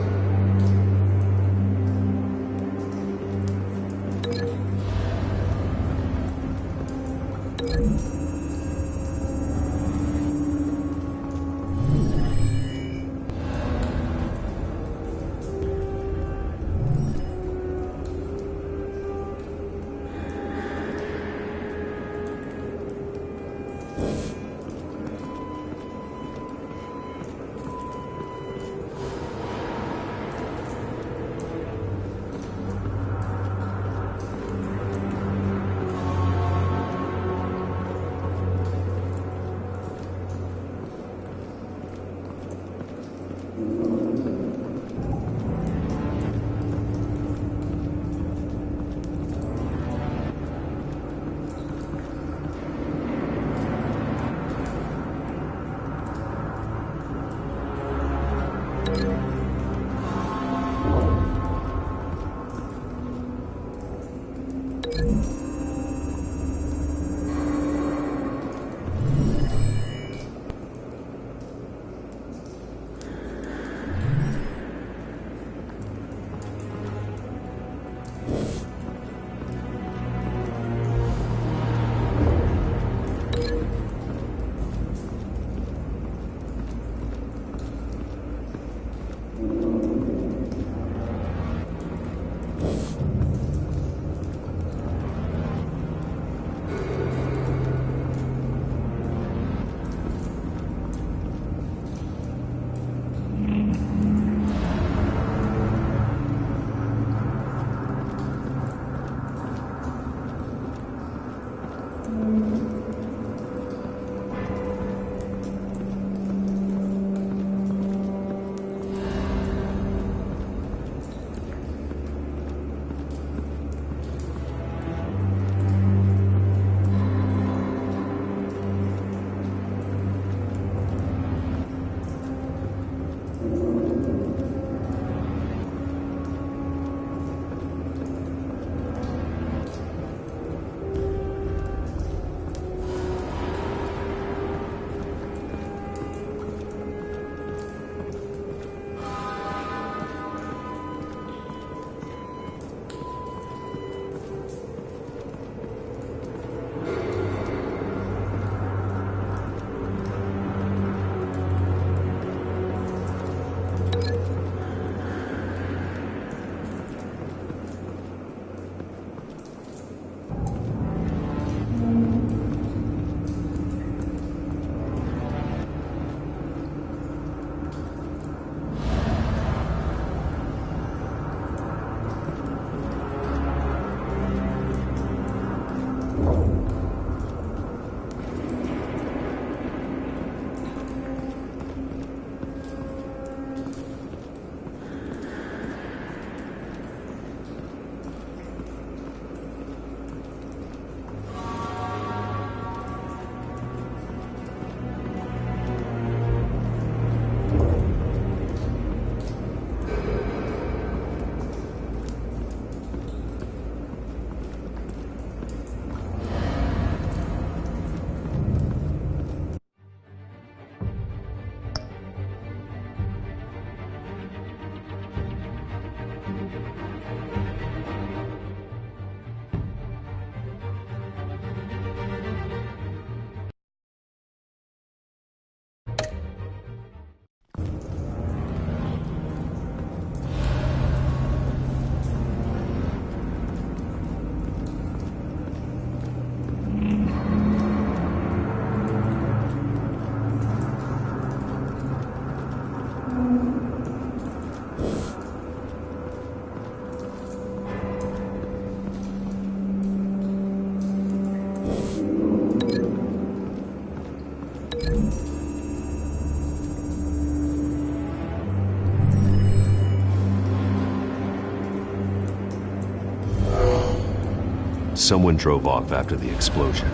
someone drove off after the explosion.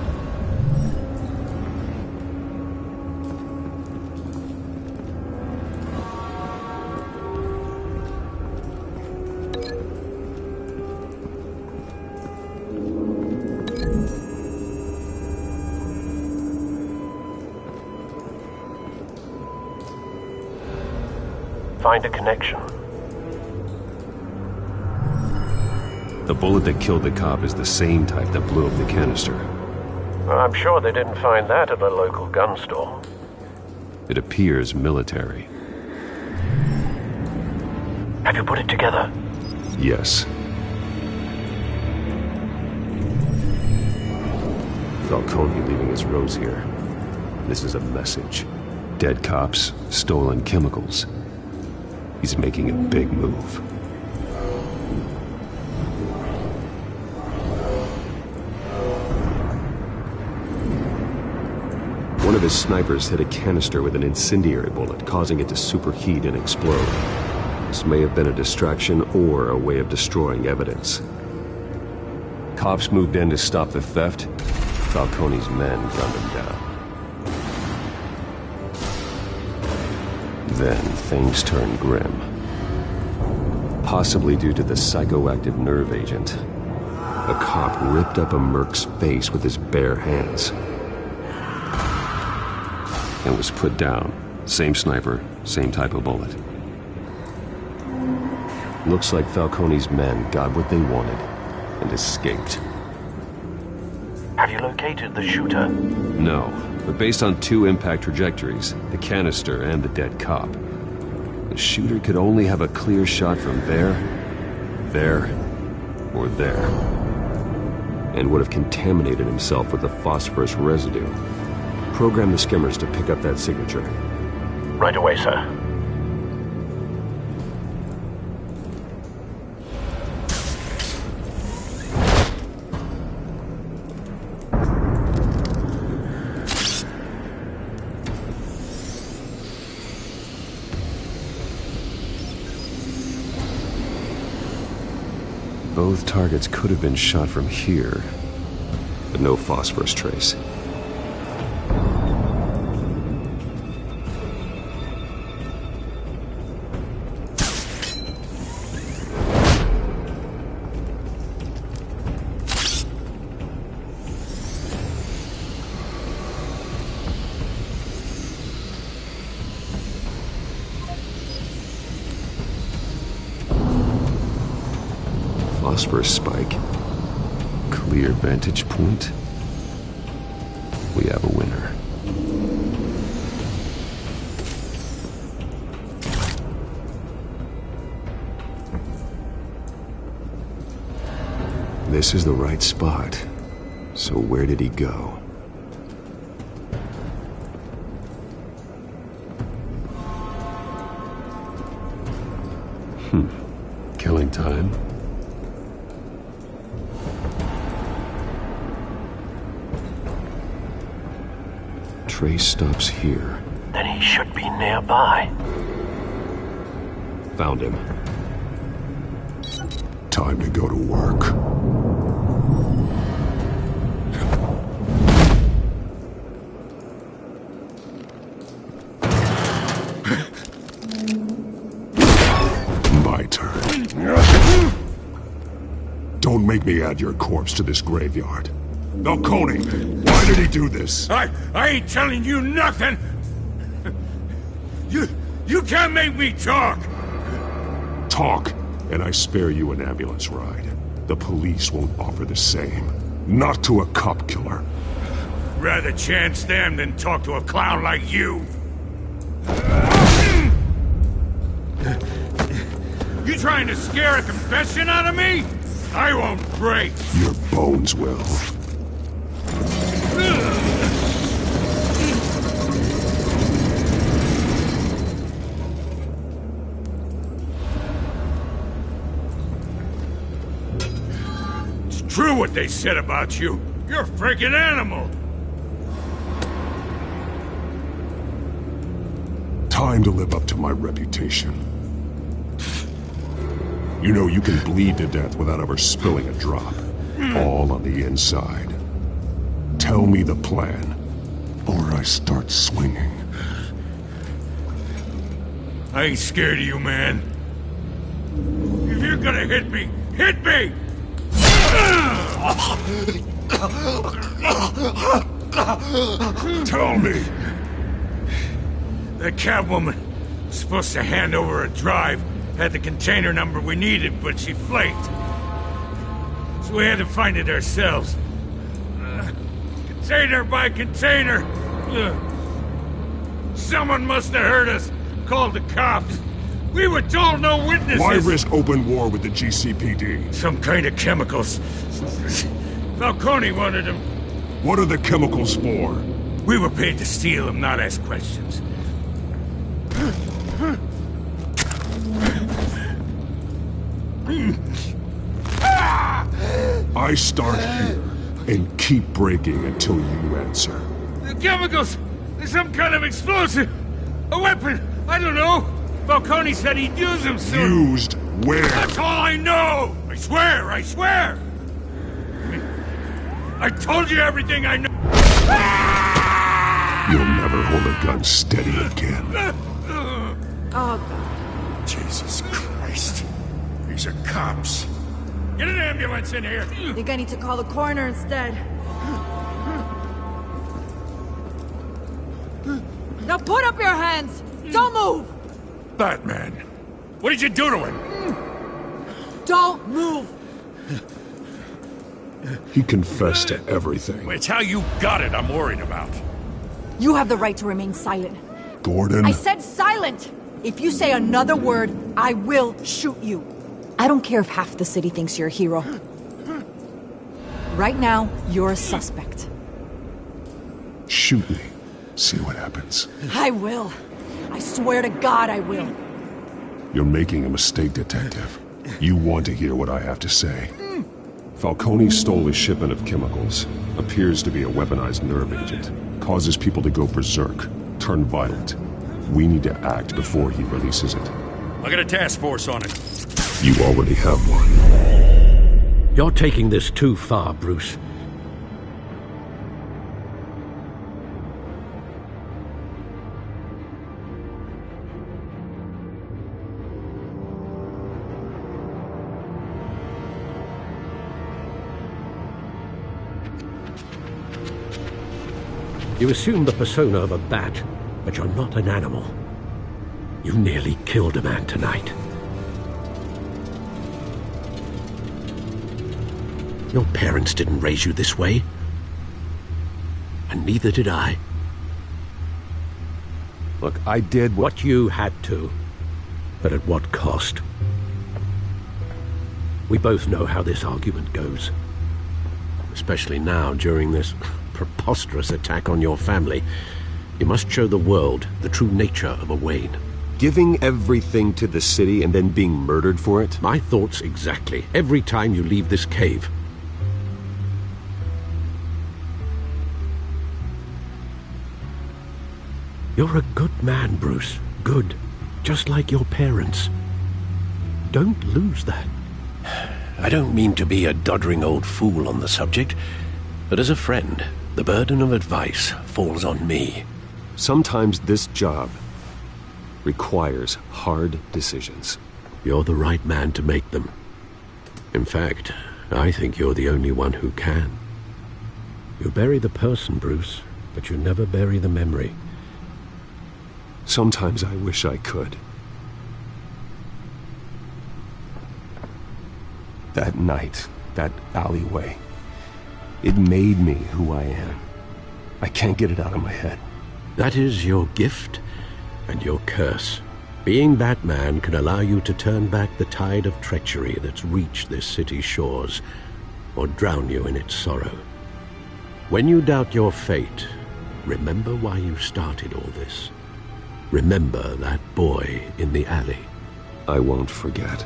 Find a connection. The bullet that killed the cop is the same type that blew up the canister. I'm sure they didn't find that at a local gun store. It appears military. Have you put it together? Yes. Falcone leaving his rose here. This is a message. Dead cops, stolen chemicals. He's making a big move. One of his snipers hit a canister with an incendiary bullet, causing it to superheat and explode. This may have been a distraction or a way of destroying evidence. Cops moved in to stop the theft. Falcone's men gunned him down. Then things turned grim. Possibly due to the psychoactive nerve agent. A cop ripped up a merc's face with his bare hands. And was put down. Same sniper, same type of bullet. Looks like Falcone's men got what they wanted and escaped. Have you located the shooter? No, but based on two impact trajectories, the canister and the dead cop, the shooter could only have a clear shot from there, or there, and would have contaminated himself with the phosphorus residue. Program the skimmers to pick up that signature. Right away, sir. Both targets could have been shot from here, but no phosphorus trace. Phosphorus spike. Clear vantage point. We have a winner. This is the right spot. So where did he go? Killing time. Trace stops here. Then he should be nearby. Found him. Time to go to work. My turn. Don't make me add your corpse to this graveyard. Falcone, why did he do this? I ain't telling you nothing! You can't make me talk! Talk, and I spare you an ambulance ride. The police won't offer the same. Not to a cop killer. Rather chance them than talk to a clown like you. You trying to scare a confession out of me? I won't break. Your bones will. It's true what they said about you. You're a freaking animal. Time to live up to my reputation. You know you can bleed to death without ever spilling a drop. all on the inside. Tell me the plan, or I start swinging. I ain't scared of you, man. If you're gonna hit me, hit me! Tell me! That Catwoman was supposed to hand over a drive, had the container number we needed, but she flaked. So we had to find it ourselves. Container by container. Someone must have heard us, called the cops. We were told no witnesses. Why risk open war with the GCPD? Some kind of chemicals. Falcone wanted them. What are the chemicals for? We were paid to steal them, not ask questions. I start here and keep breaking until you answer. The chemicals! There's some kind of explosive! A weapon! I don't know! Falcone said he'd use them soon! Used where? That's all I know! I swear! I swear! I told you everything I know! You'll never hold a gun steady again. Oh, Jesus Christ. These are cops. Get an ambulance in here! I think I need to call the coroner instead. Now put up your hands! Don't move! Batman! What did you do to him? Don't move! He confessed to everything. It's how you got it I'm worried about. You have the right to remain silent. Gordon? I said silent! If you say another word, I will shoot you. I don't care if half the city thinks you're a hero. Right now, you're a suspect. Shoot me. See what happens. I will. I swear to God I will. You're making a mistake, Detective. You want to hear what I have to say. Falcone stole a shipment of chemicals. Appears to be a weaponized nerve agent. Causes people to go berserk, turn violent. We need to act before he releases it. I got a task force on it. You already have one. You're taking this too far, Bruce. You assume the persona of a bat, but you're not an animal. You nearly killed a man tonight. Your parents didn't raise you this way. And neither did I. Look, I did what you had to. But at what cost? We both know how this argument goes. Especially now, during this preposterous attack on your family. You must show the world the true nature of a Wayne. Giving everything to the city and then being murdered for it? My thoughts exactly. Every time you leave this cave. You're a good man, Bruce. Good. Just like your parents. Don't lose that. I don't mean to be a doddering old fool on the subject, but as a friend, the burden of advice falls on me. Sometimes this job requires hard decisions. You're the right man to make them. In fact, I think you're the only one who can. You bury the person, Bruce, but you never bury the memory. Sometimes I wish I could. That night, that alleyway, it made me who I am. I can't get it out of my head. That is your gift and your curse. Being Batman can allow you to turn back the tide of treachery that's reached this city's shores, or drown you in its sorrow. When you doubt your fate, remember why you started all this. Remember that boy in the alley. I won't forget.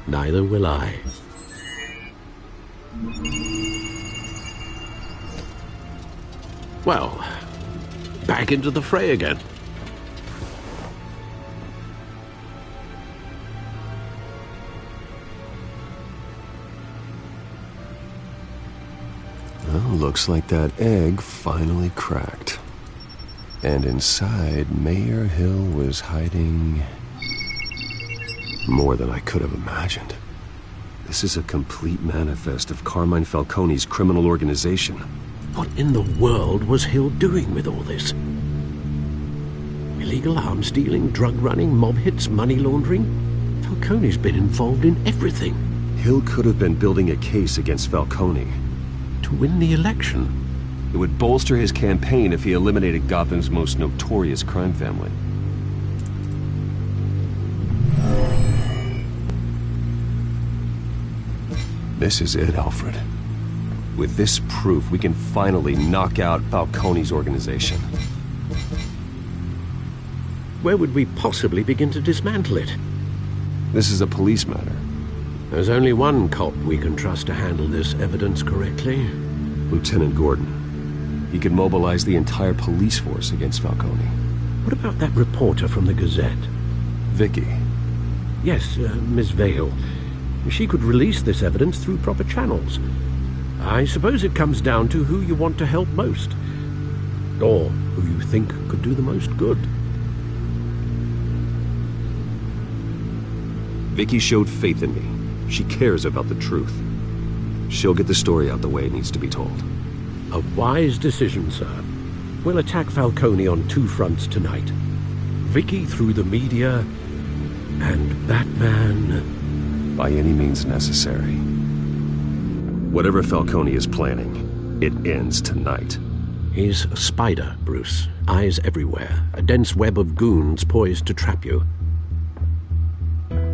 Neither will I. Well, back into the fray again. Looks like that egg finally cracked. And inside, Mayor Hill was hiding more than I could have imagined. This is a complete manifest of Carmine Falcone's criminal organization. What in the world was Hill doing with all this? Illegal arms dealing, drug running, mob hits, money laundering? Falcone's been involved in everything. Hill could have been building a case against Falcone. To win the election? It would bolster his campaign if he eliminated Gotham's most notorious crime family. This is it, Alfred. With this proof, we can finally knock out Falcone's organization. Where would we possibly begin to dismantle it? This is a police matter. There's only one cop we can trust to handle this evidence correctly. Lieutenant Gordon. He could mobilize the entire police force against Falcone. What about that reporter from the Gazette? Vicky. Yes, Miss Vale. She could release this evidence through proper channels. I suppose it comes down to who you want to help most. Or who you think could do the most good. Vicky showed faith in me. She cares about the truth. She'll get the story out the way it needs to be told. A wise decision, sir. We'll attack Falcone on two fronts tonight. Vicky through the media, and Batman... by any means necessary. Whatever Falcone is planning, it ends tonight. He's a spider, Bruce. Eyes everywhere. A dense web of goons poised to trap you.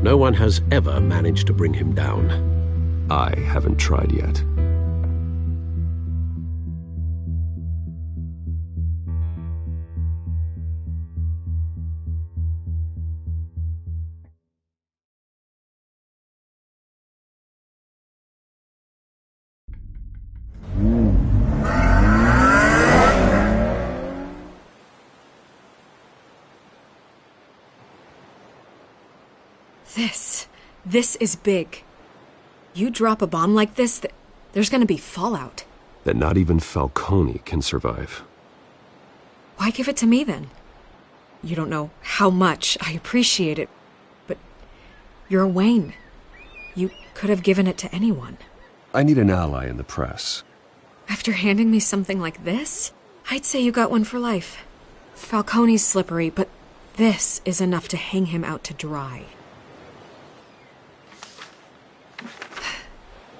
No one has ever managed to bring him down. I haven't tried yet. This is big. You drop a bomb like this, there's gonna be fallout. That not even Falcone can survive. Why give it to me then? You don't know how much I appreciate it, but you're Wayne. You could have given it to anyone. I need an ally in the press. After handing me something like this, I'd say you got one for life. Falcone's slippery, but this is enough to hang him out to dry.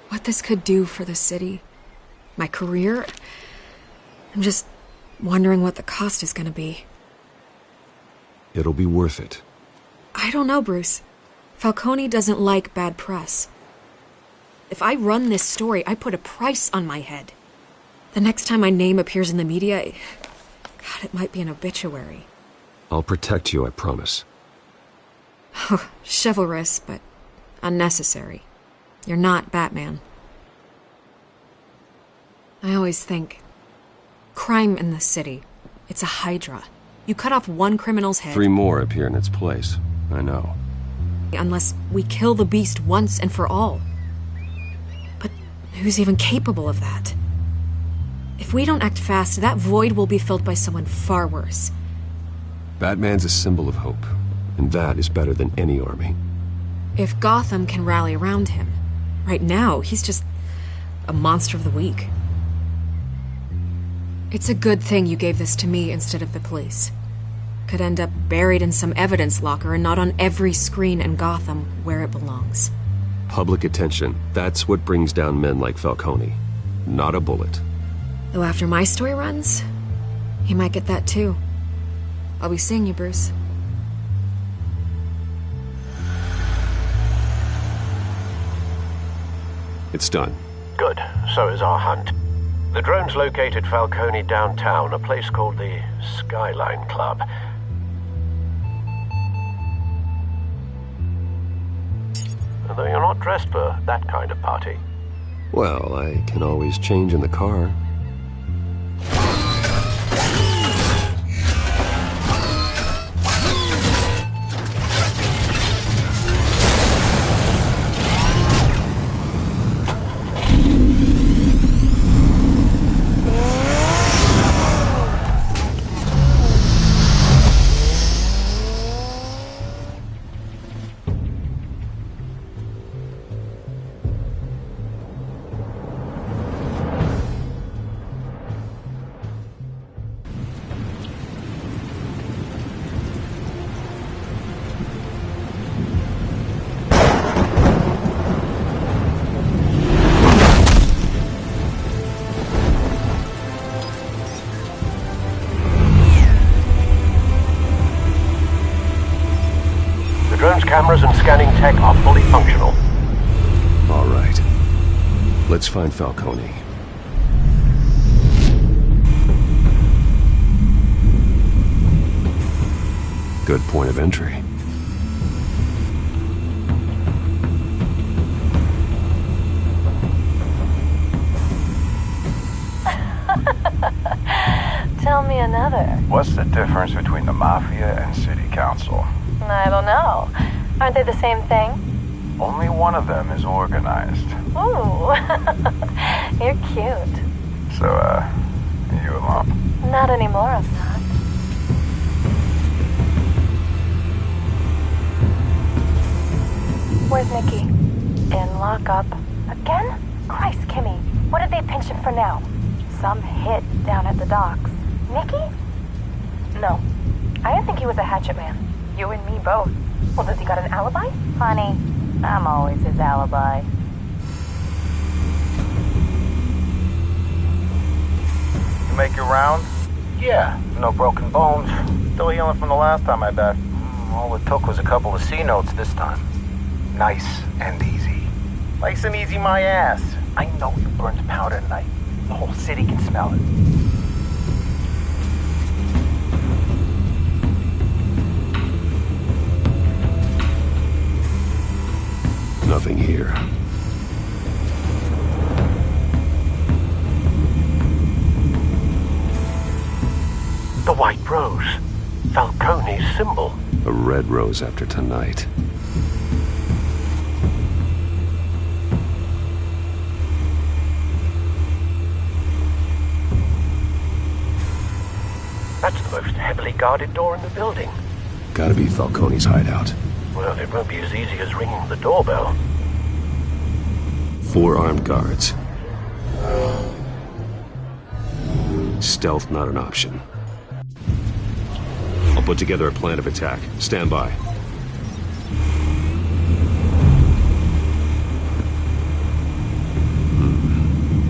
What this could do for the city, my career, I'm just wondering what the cost is gonna be. It'll be worth it. I don't know, Bruce. Falcone doesn't like bad press. If I run this story, I put a price on my head. The next time my name appears in the media, God, it might be an obituary. I'll protect you, I promise. Chivalrous, but unnecessary. You're not Batman. I always think, crime in the city, it's a hydra. You cut off one criminal's head... 3 more appear in its place. I know. Unless we kill the beast once and for all. But who's even capable of that? If we don't act fast, that void will be filled by someone far worse. Batman's a symbol of hope, and that is better than any army. If Gotham can rally around him, right now, he's just a monster of the week. It's a good thing you gave this to me instead of the police. Could end up buried in some evidence locker and not on every screen in Gotham where it belongs. Public attention, that's what brings down men like Falcone. Not a bullet. Though after my story runs, he might get that too. I'll be seeing you, Bruce. It's done. Good. So is our hunt. The drone's located Falcone downtown, a place called the Skyline Club. Although you're not dressed for that kind of party. Well, I can always change in the car. Surveillance cameras and scanning tech are fully functional. All right. Let's find Falcone. Good point of entry. Tell me another. What's the difference between the Mafia and City Council? I don't know. Aren't they the same thing? Only one of them is organized. Ooh. You're cute. So, you alone? Not anymore, I'm not. Where's Nikki? In lockup. Again? Christ, Kimmy. What did they pinch him for now? Some hit down at the docks. Nikki? No. I didn't think he was a hatchet man. You and me both. Well, does he got an alibi? Honey, I'm always his alibi. You make your round? Yeah, no broken bones. Still healing from the last time, I bet. All it took was a couple of C notes this time. Nice and easy. Nice and easy my ass. I know you burned powder tonight. The whole city can smell it. Nothing here. The white rose. Falcone's symbol. A red rose after tonight. That's the most heavily guarded door in the building. Gotta be Falcone's hideout. Well, it won't be as easy as ringing the doorbell. 4 armed guards. Stealth not an option. I'll put together a plan of attack. Stand by.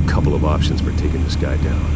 Couple of options for taking this guy down.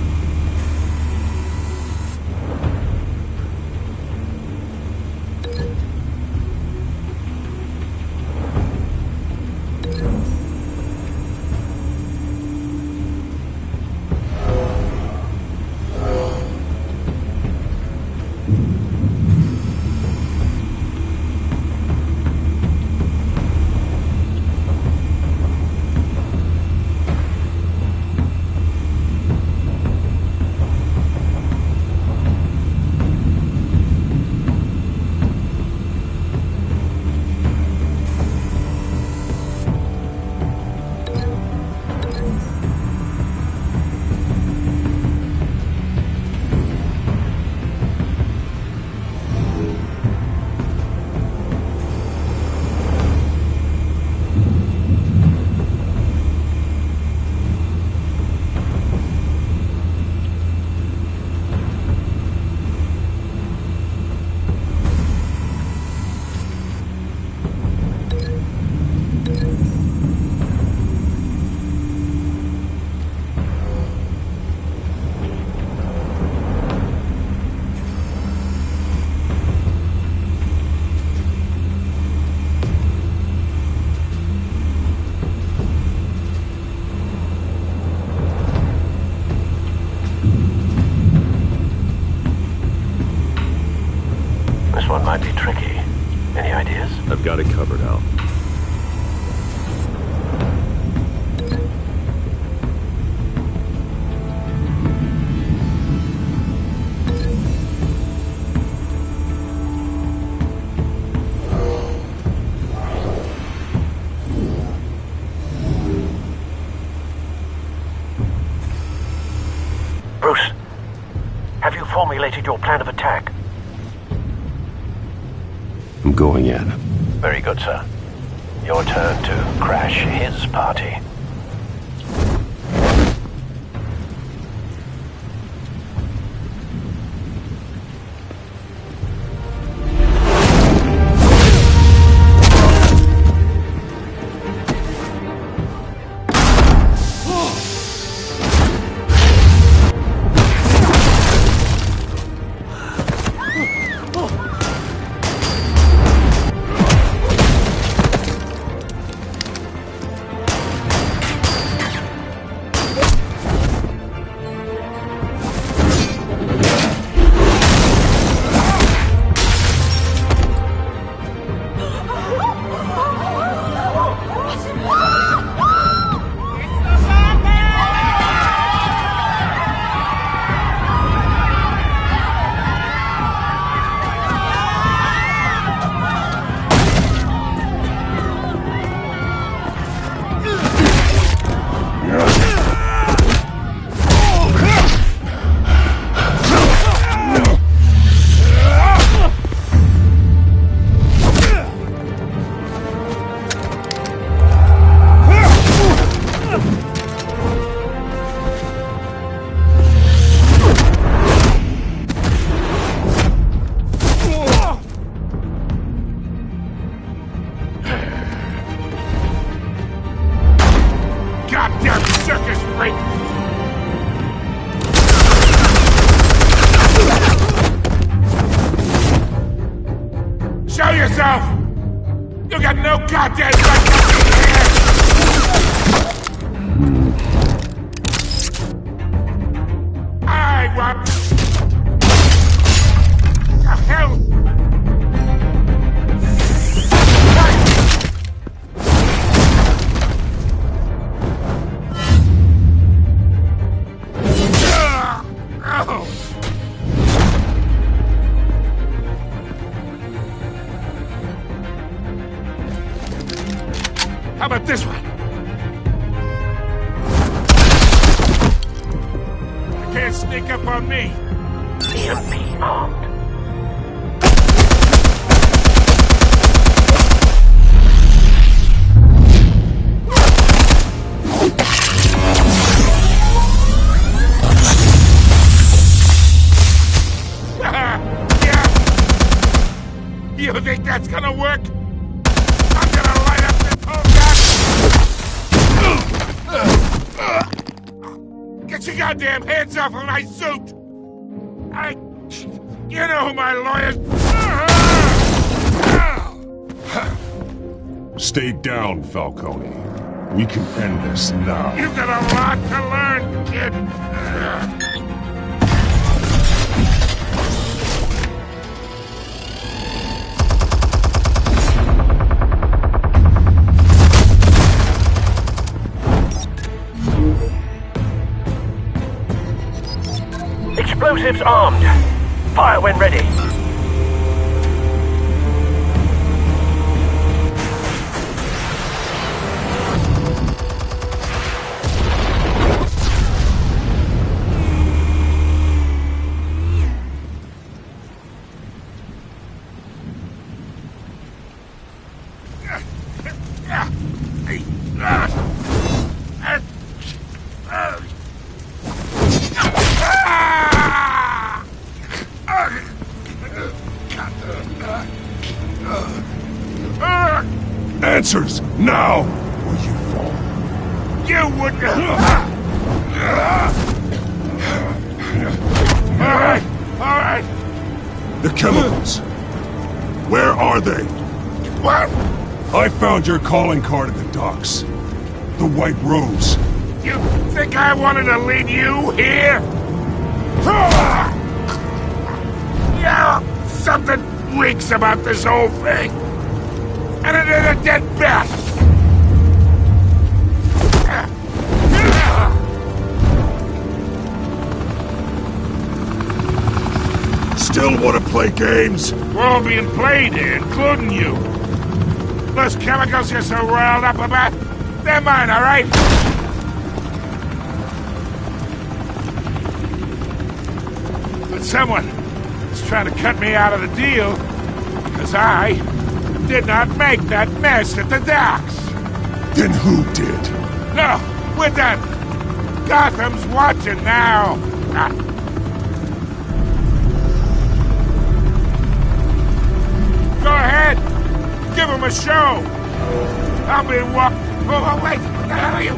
Might be tricky. Any ideas? I've got it covered, Al. Bruce, have you formulated your plan of attack? I'm going in. Very good, sir. Your turn to crash his party. yourself! You got no goddamn right to be here! I want... The hell? How about this one? You can't sneak up on me. EMP armed. Yeah. You think that's gonna work? I'm gonna light up this whole goddamn... Get your goddamn hands off of my suit! You know who my lawyers... Stay down, Falcone. We can end this now. You got a lot to learn, kid. Explosives armed. Fire when ready. Answers, now! Or you fall. You wouldn't... Alright, alright. The chemicals. Where are they? What? I found your calling card at the docks. The White Rose. You think I wanted to lead you here? Yeah, something reeks about this whole thing. And it is a dead bat! Still want to play games? We're all being played here, including you. Those chemicals you're so riled up about, they're mine, all right? But someone is trying to cut me out of the deal, because I did not make that mess at the docks. Then who did? No, we're done. Gotham's watching now. Go ahead. Give him a show. I'll be walk... Oh, wait. What the hell are you?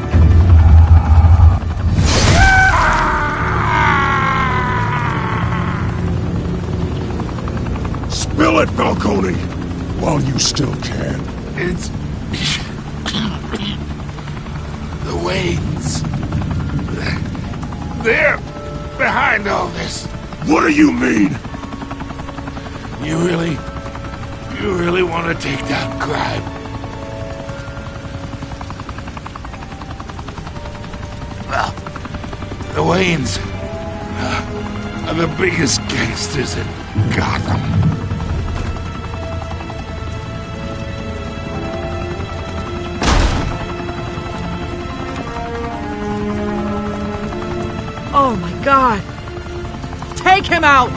Spill it, Falcone! While you still can. It's... the Waynes. They're behind all this. What do you mean? You really want to take down crime? Well, the Waynes are the biggest gangsters in Gotham. Oh my God! Take him out!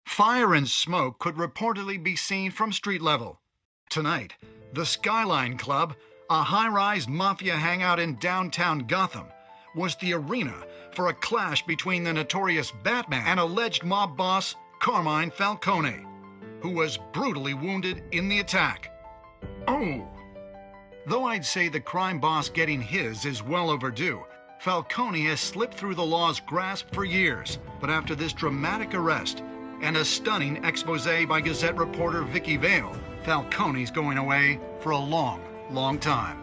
Fire and smoke could reportedly be seen from street level. Tonight, the Skyline Club, a high-rise mafia hangout in downtown Gotham, was the arena for a clash between the notorious Batman and alleged mob boss Carmine Falcone, who was brutally wounded in the attack. Oh! Though I'd say the crime boss getting his is well overdue, Falcone has slipped through the law's grasp for years. But after this dramatic arrest and a stunning expose by Gazette reporter Vicky Vale, Falcone's going away for a long, long time.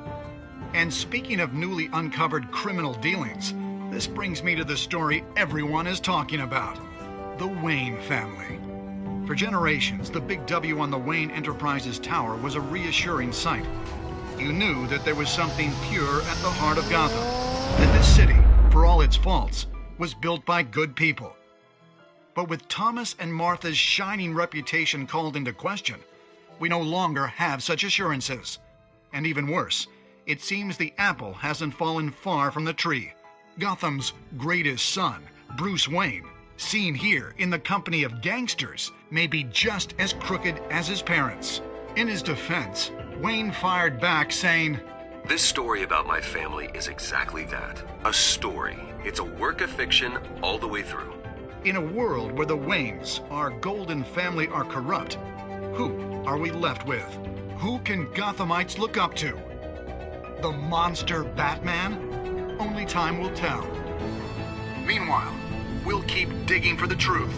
And speaking of newly uncovered criminal dealings, this brings me to the story everyone is talking about: the Wayne family. For generations, the big W on the Wayne Enterprises tower was a reassuring sight. You knew that there was something pure at the heart of Gotham, that this city, for all its faults, was built by good people. But with Thomas and Martha's shining reputation called into question, we no longer have such assurances. And even worse, it seems the apple hasn't fallen far from the tree. Gotham's greatest son, Bruce Wayne, seen here in the company of gangsters, may be just as crooked as his parents. In his defense, Wayne fired back saying, "This story about my family is exactly that. A story. It's a work of fiction all the way through." In a world where the Waynes, our golden family, are corrupt, who are we left with? Who can Gothamites look up to? The monster Batman? Only time will tell. Meanwhile, we'll keep digging for the truth.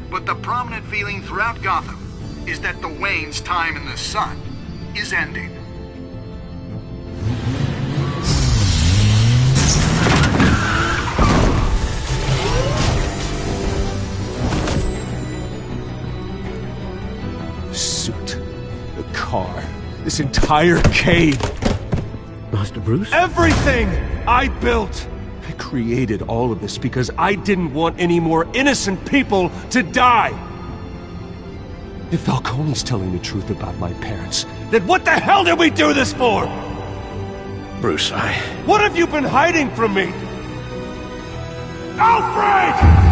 But the prominent feeling throughout Gotham is that the Waynes' time in the sun is ending. The suit, the car, this entire cave. Master Bruce? Everything I built! I created all of this because I didn't want any more innocent people to die! If Falcone's telling the truth about my parents, then what the hell did we do this for? Bruce, What have you been hiding from me? Alfred!